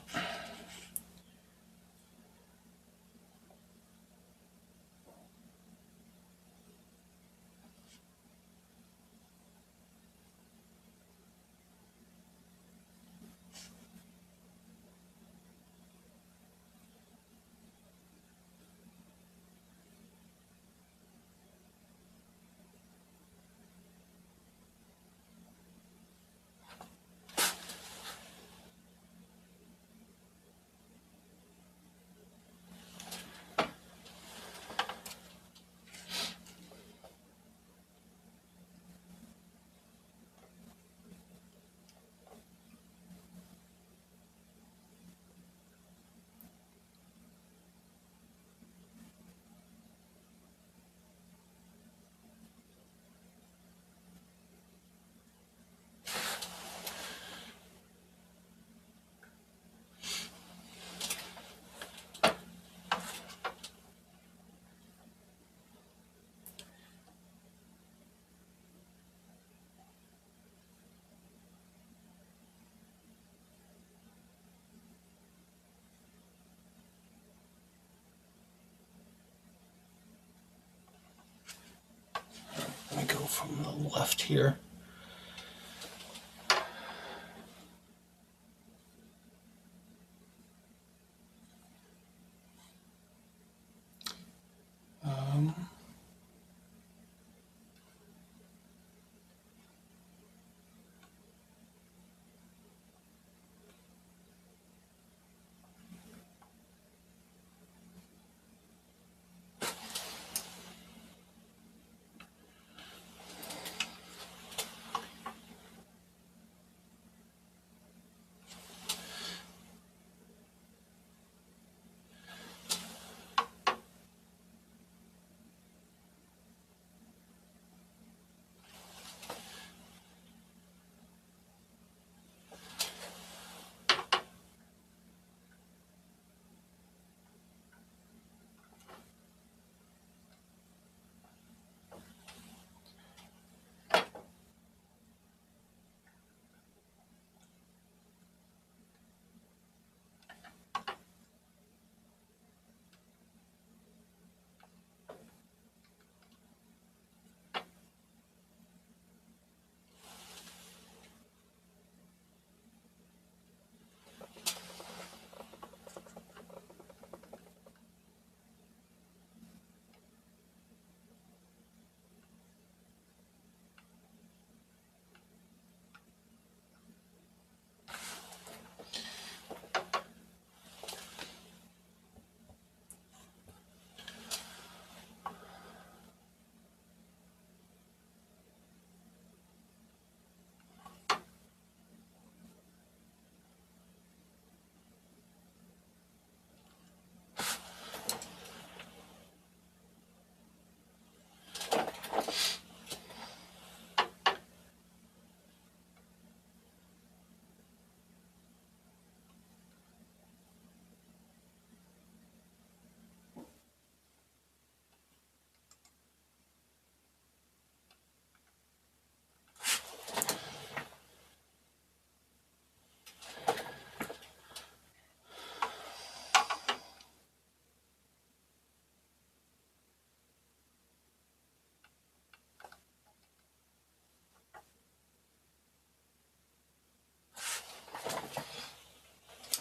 Let me go from the left here.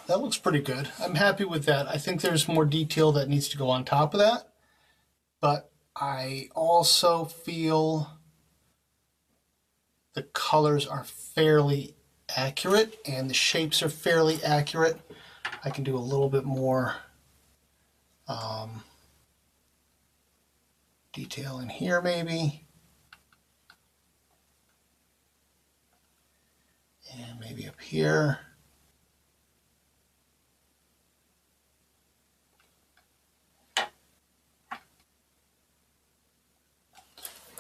that looks pretty good. I'm happy with that. I think there's more detail that needs to go on top of that, but I also feel the colors are fairly accurate and the shapes are fairly accurate. I can do a little bit more detail in here maybe. And maybe up here.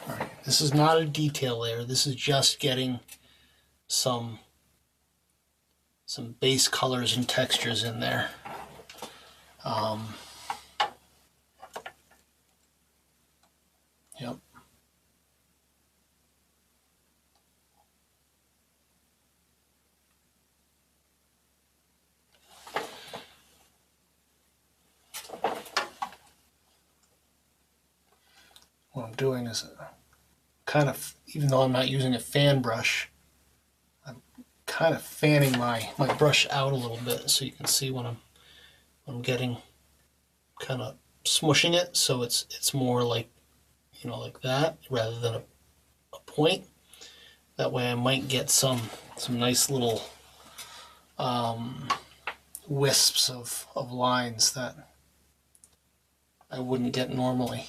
All right, this is not a detail layer. This is just getting some base colors and textures in there. Yep. What I'm doing is kind of, even though I'm not using a fan brush, I'm kind of fanning my brush out a little bit so you can see when I'm getting kind of smushing it, so it's more like, you know, like that rather than a point. That way I might get some nice little wisps of lines that I wouldn't get normally.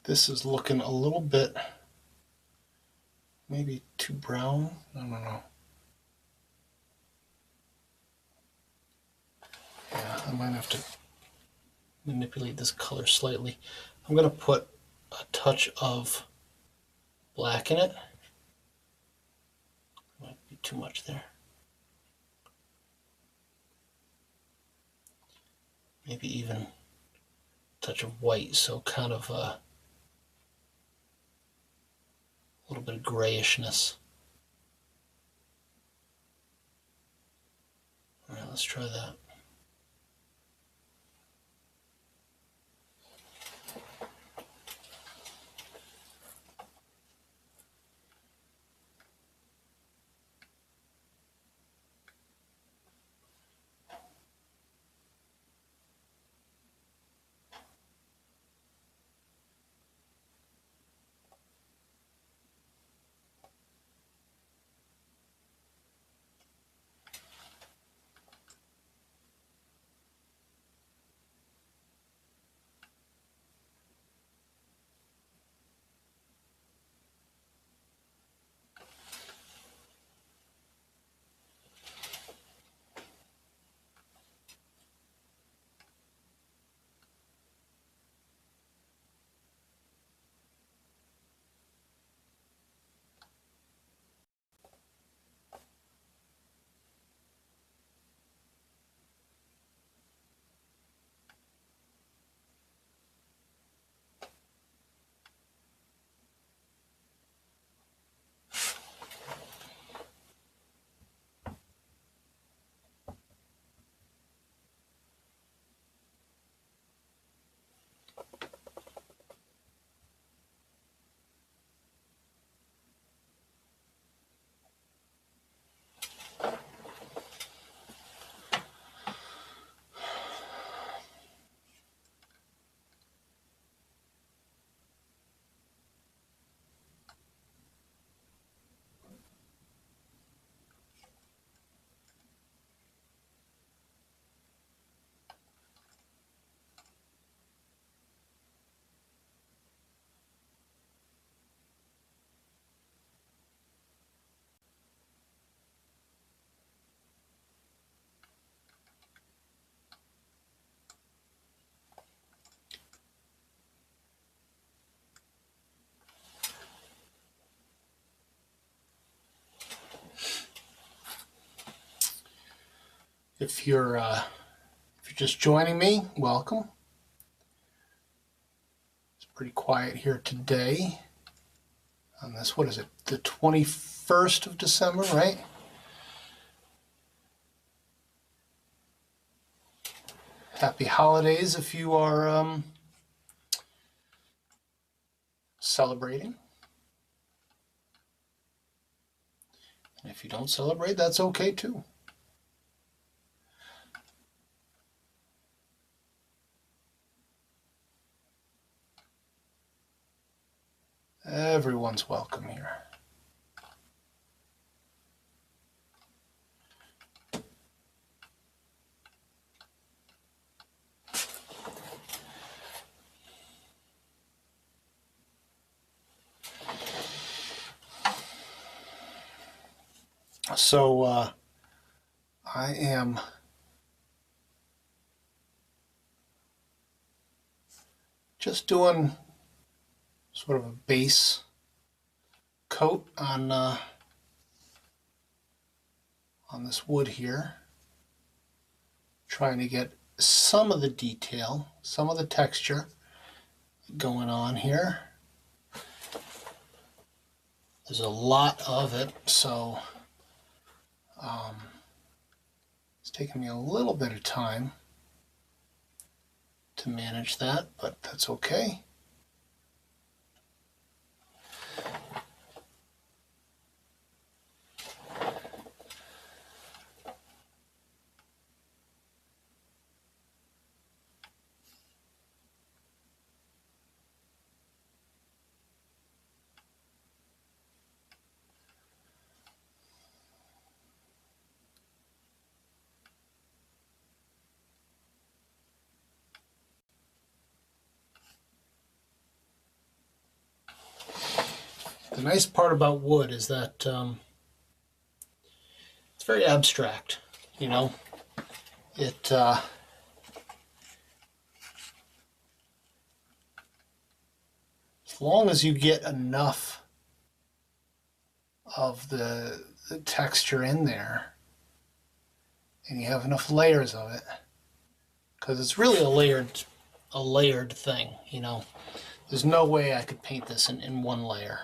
This is looking a little bit maybe too brown. I don't know. Yeah, I might have to manipulate this color slightly. I'm going to put a touch of black in it. Might be too much there. Maybe even a touch of white, so kind of a little bit of grayishness. All right, let's try that. If you're just joining me, welcome. It's pretty quiet here today on this, what is it, the 21st of December, right? Happy holidays if you are celebrating. And if you don't celebrate, that's okay too. Everyone's welcome here. So I am just doing sort of a base coat on this wood here, trying to get some of the detail, some of the texture going on here. There's a lot of it, so it's taking me a little bit of time to manage that, but that's okay. The nice part about wood is that it's very abstract, you know. It as long as you get enough of the texture in there and you have enough layers of it, because it's really a layered thing, you know. There's no way I could paint this in one layer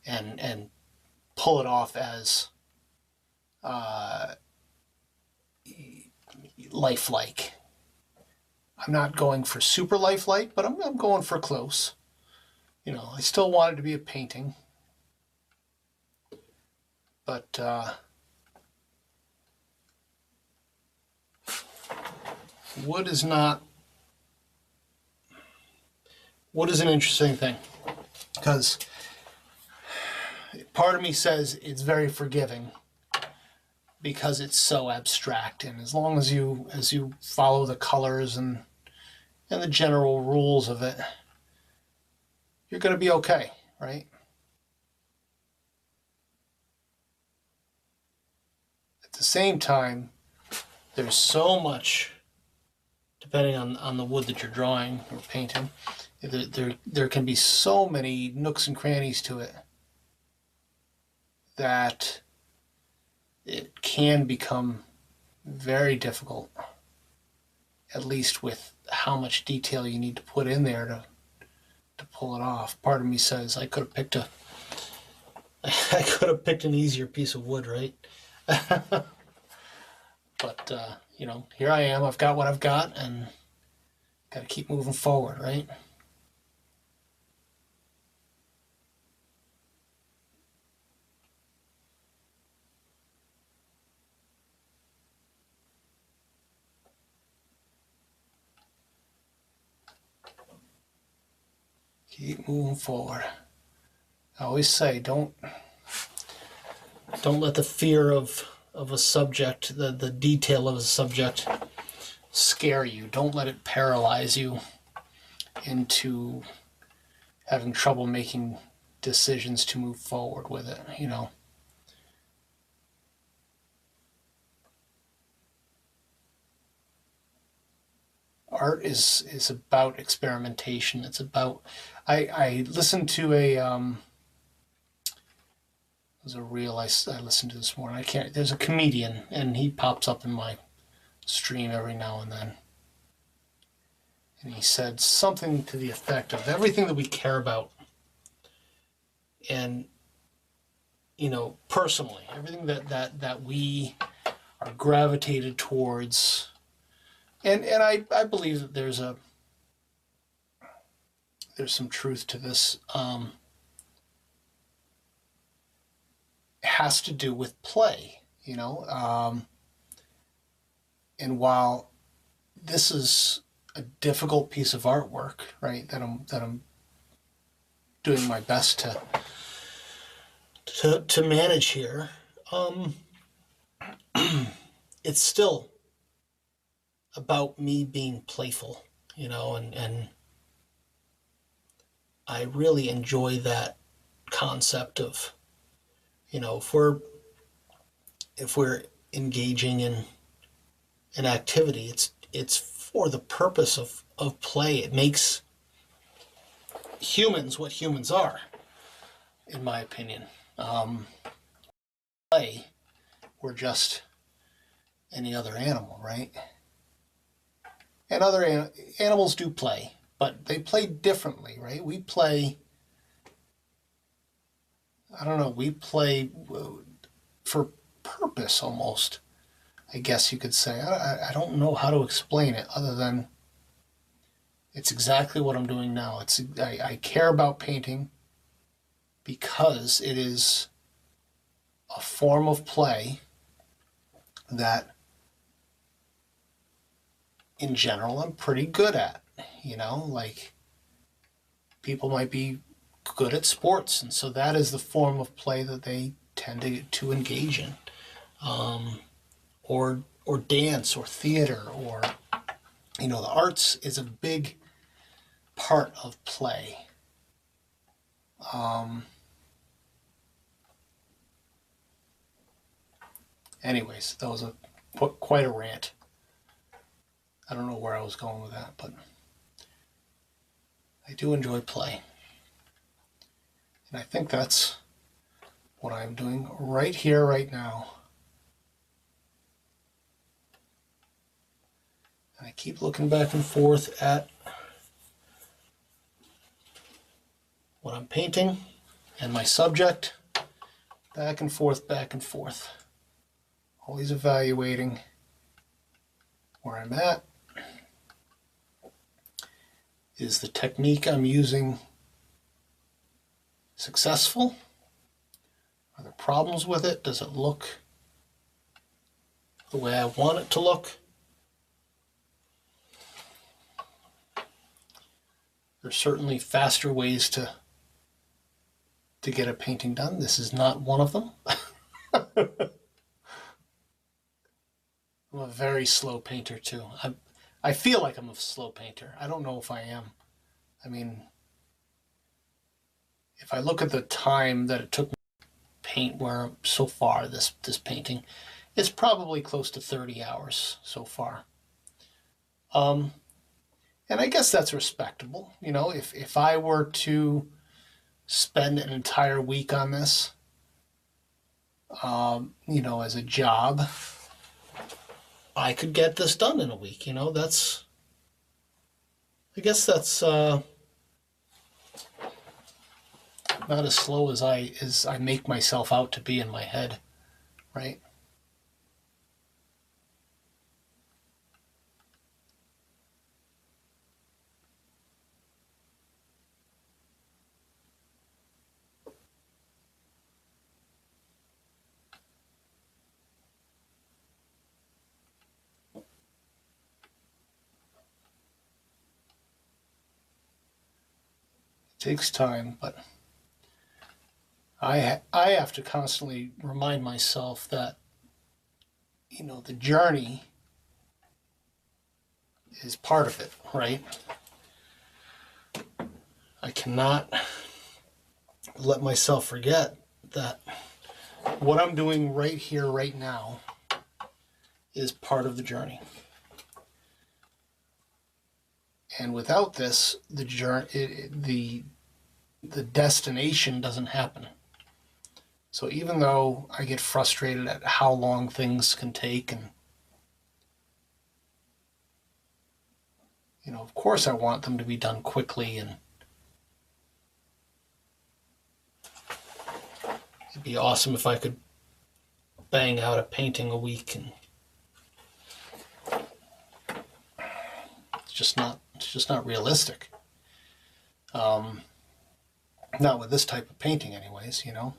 and pull it off as lifelike. I'm not going for super lifelike, but I'm going for close. You know, I still want it to be a painting, but wood is an interesting thing, because part of me says it's very forgiving because it's so abstract, and as long as you follow the colors and the general rules of it, you're going to be okay, right? At the same time, there's so much, depending on the wood that you're drawing or painting, there can be so many nooks and crannies to it that it can become very difficult, at least with how much detail you need to put in there to pull it off. Part of me says I could have picked an easier piece of wood, right? But you know, here I am. I've got what I've got, and got to keep moving forward, right? Keep moving forward. I always say, don't let the fear of a subject, the detail of a subject, scare you. Don't let it paralyze you into having trouble making decisions to move forward with it, you know. Art is about experimentation. It's about, I listened to a there's a reel I listened to this morning. There's a comedian, and he pops up in my stream every now and then. And he said something to the effect of everything that we care about and, personally, everything that we are gravitated towards. And I believe that there's some truth to this. It has to do with play, and while this is a difficult piece of artwork, right, that I'm doing my best to manage here, it's still about me being playful, and I really enjoy that concept of, if we're engaging in an activity, it's for the purpose of play. It makes humans what humans are, in my opinion. Play, we're just any other animal, right? And other animals do play, but they play differently, right? We play, we play for purpose almost, I guess you could say. I don't know how to explain it other than it's exactly what I'm doing now. I care about painting because it is a form of play that in general I'm pretty good at. Like people might be good at sports, and so that is the form of play that they tend to engage in, or dance or theater, or the arts is a big part of play. Anyways, that was quite a rant. I don't know where I was going with that, but I do enjoy play. And I think that's what I'm doing right here, right now. And I keep looking back and forth at what I'm painting and my subject. Back and forth, back and forth. Always evaluating where I'm at. Is the technique I'm using successful? Are there problems with it? Does it look the way I want it to look? There's certainly faster ways to get a painting done. This is not one of them. I'm a very slow painter too. I feel like I'm a slow painter. I don't know if I am. I mean, if I look at the time that it took me to paint where so far this painting, it's probably close to 30 hours so far. And I guess that's respectable. If I were to spend an entire week on this, as a job, I could get this done in a week. I guess that's not as slow as I make myself out to be in my head, right? It takes time, but I have to constantly remind myself that the journey is part of it, right? I cannot let myself forget that what I'm doing right here, right now, is part of the journey. And without this, the destination doesn't happen. So even though I get frustrated at how long things can take, and You know, of course I want them to be done quickly, and it'd be awesome if I could bang out a painting a week, and it's just not realistic. Not with this type of painting anyways, you know.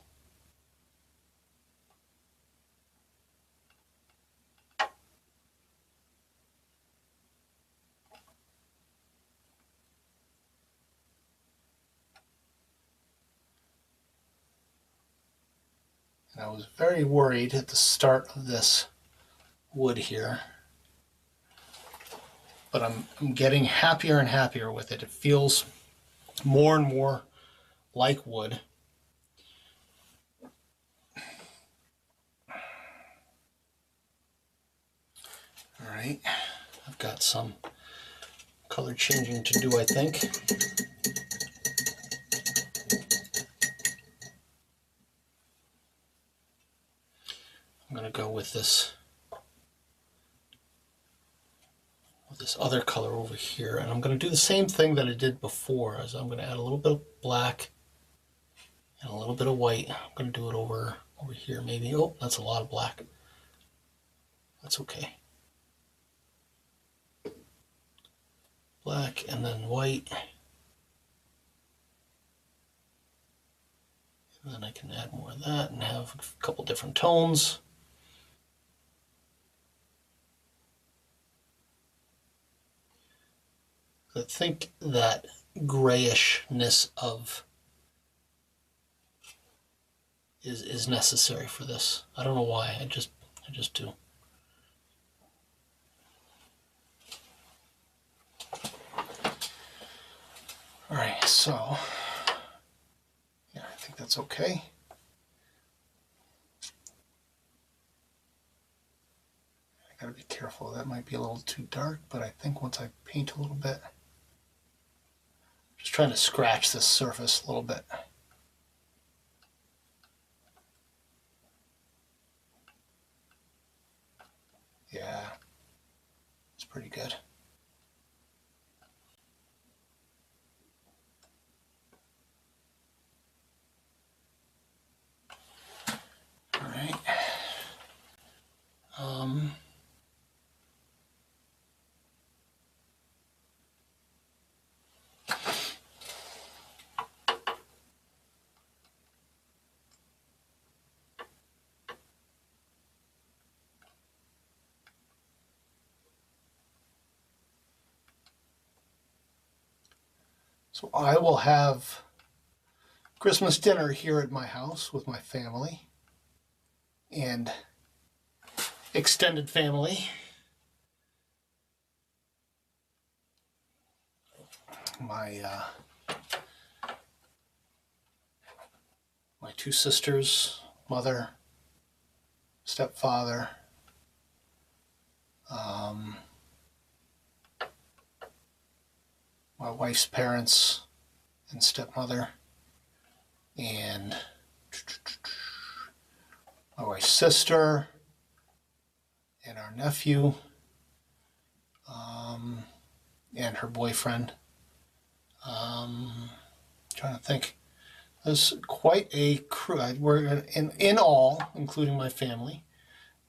And I was very worried at the start of this wood here, but I'm getting happier and happier with it. It feels more and more like wood. All right, I've got some color changing to do, I think. I'm going to go with this other color over here, and I'm going to do the same thing that I did before, as I'm going to add a little bit of black and a little bit of white. I'm going to do it over here maybe. Oh, that's a lot of black. That's okay. Black and then white. And then I can add more of that and have a couple different tones. I think that grayishness is necessary for this. I don't know why. I just do. All right, so yeah, I think that's okay. I gotta be careful. That might be a little too dark, but I think once I paint a little bit, just trying to scratch this surface a little bit. Yeah, it's pretty good. All right. So I will have Christmas dinner here at my house with my family and extended family. My two sisters, mother, stepfather, my wife's parents and stepmother, and my wife's sister, and our nephew, and her boyfriend. Trying to think. There's quite a crew. We're in all, including my family,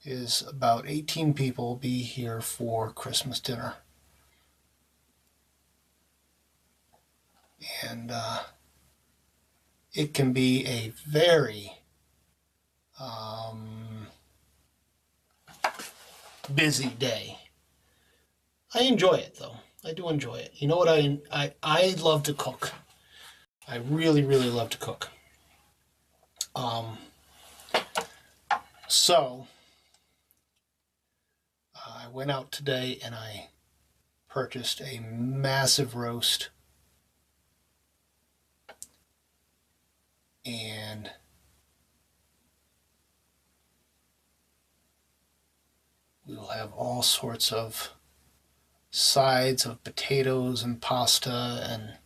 is about 18 people will be here for Christmas dinner. And it can be a very busy day. I enjoy it though. I do enjoy it. You know what? I love to cook. I really, really love to cook. So I went out today and I purchased a massive roast, and we will have all sorts of sides of potatoes and pasta and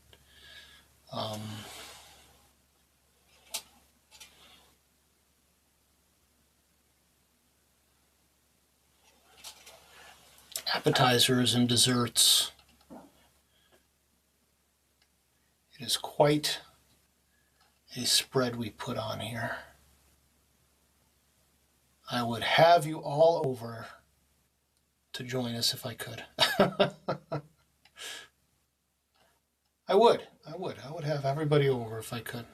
appetizers and desserts. quite a spread we put on here. I would have you all over to join us if I could. I would have everybody over if I could.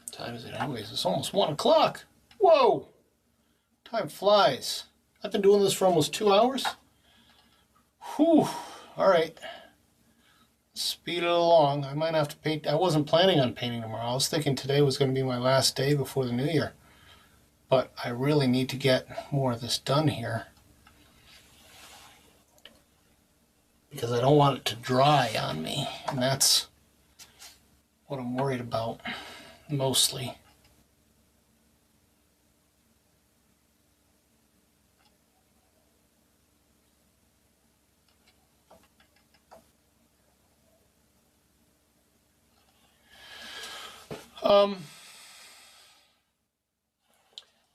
What time is it anyways? It's almost 1 o'clock. Whoa! Time flies. I've been doing this for almost 2 hours. Whew. Alright. Speed it along. I might have to paint. I wasn't planning on painting tomorrow. I was thinking today was going to be my last day before the new year. But I really need to get more of this done here, because I don't want it to dry on me. And that's what I'm worried about mostly.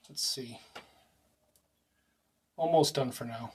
Let's see. Almost done for now.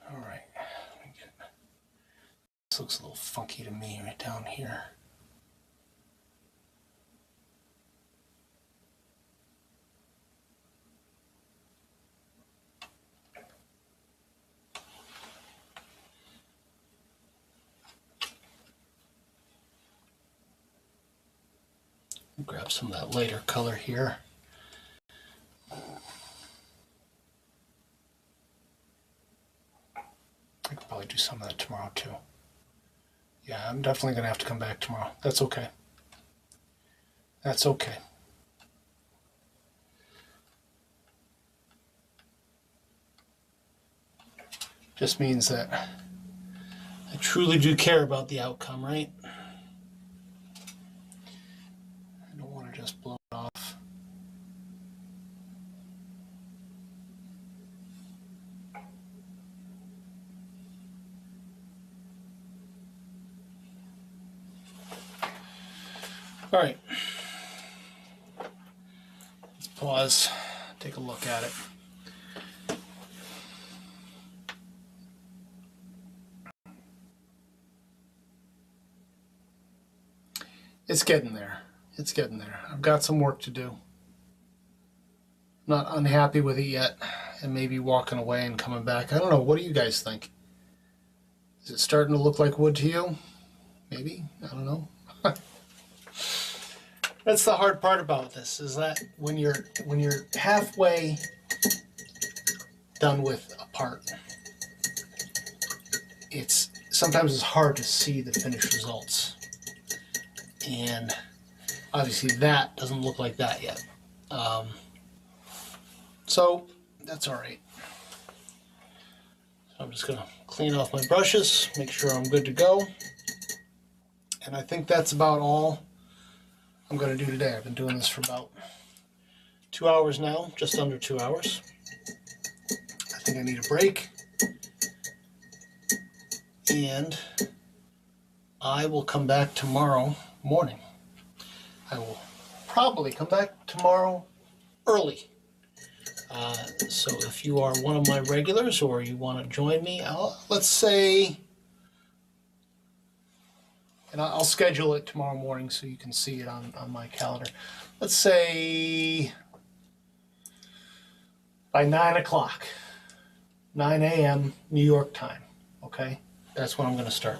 All right. This looks a little funky to me right down here. Grab some of that lighter color here. I could probably do some of that tomorrow too. Yeah, I'm definitely going to have to come back tomorrow. That's okay. That's okay. Just means that I truly do care about the outcome, right? I don't want to just blow it off. All right. Let's pause, take a look at it. It's getting there. It's getting there. I've got some work to do. Not unhappy with it yet, and maybe walking away and coming back. I don't know. What do you guys think? Is it starting to look like wood to you? Maybe. I don't know. That's the hard part about this, is that when you're halfway done with a part, sometimes it's hard to see the finished results. And obviously that doesn't look like that yet. So That's all right. So I'm just going to clean off my brushes, make sure I'm good to go. And I think that's about all I'm going to do today. I've been doing this for about 2 hours now, just under 2 hours. I think I need a break. And I will come back tomorrow morning. I will probably come back tomorrow early. So if you are one of my regulars or you want to join me, let's say, and I'll schedule it tomorrow morning so you can see it on my calendar. Let's say by 9 o'clock, 9 a.m. New York time, okay? That's when I'm going to start.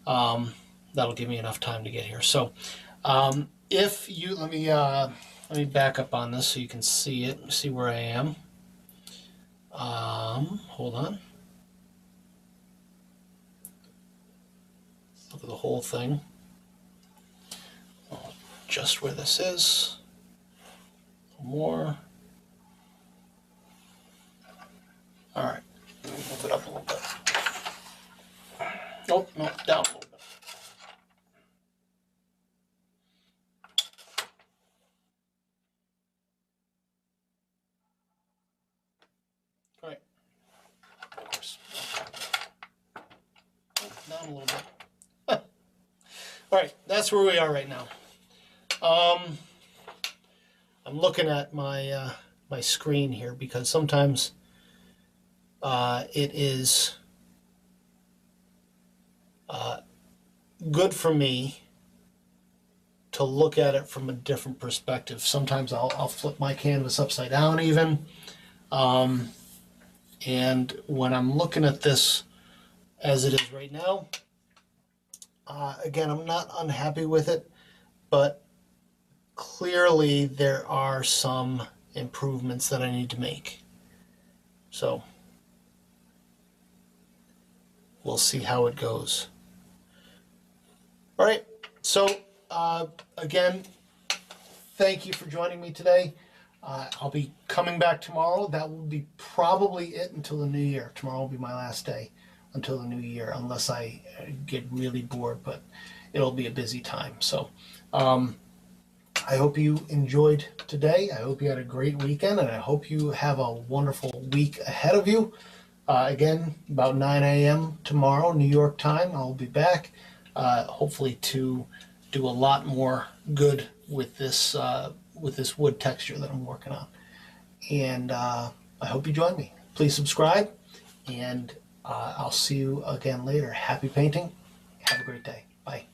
That'll give me enough time to get here. So if you, let me back up on this so you can see it, see where I am. Hold on. Look at the whole thing. Just where this is. A little more. All right. Let me move it up a little bit. Oh, no, down a little bit. All right. Of course. Oh, down a little bit. All right, that's where we are right now. I'm looking at my my screen here because sometimes it is good for me to look at it from a different perspective. Sometimes I'll flip my canvas upside down even. And when I'm looking at this as it is right now, again, I'm not unhappy with it, but clearly there are some improvements that I need to make. So we'll see how it goes. All right, so again, thank you for joining me today. I'll be coming back tomorrow. That will be probably it until the new year. Tomorrow will be my last day until the new year, unless I get really bored, but it'll be a busy time. So I hope you enjoyed today. I hope you had a great weekend, and I hope you have a wonderful week ahead of you. Again, about 9 a.m. tomorrow, New York time, I'll be back, hopefully to do a lot more good with this wood texture that I'm working on. And I hope you join me. Please subscribe, and I'll see you again later. Happy painting. Have a great day. Bye.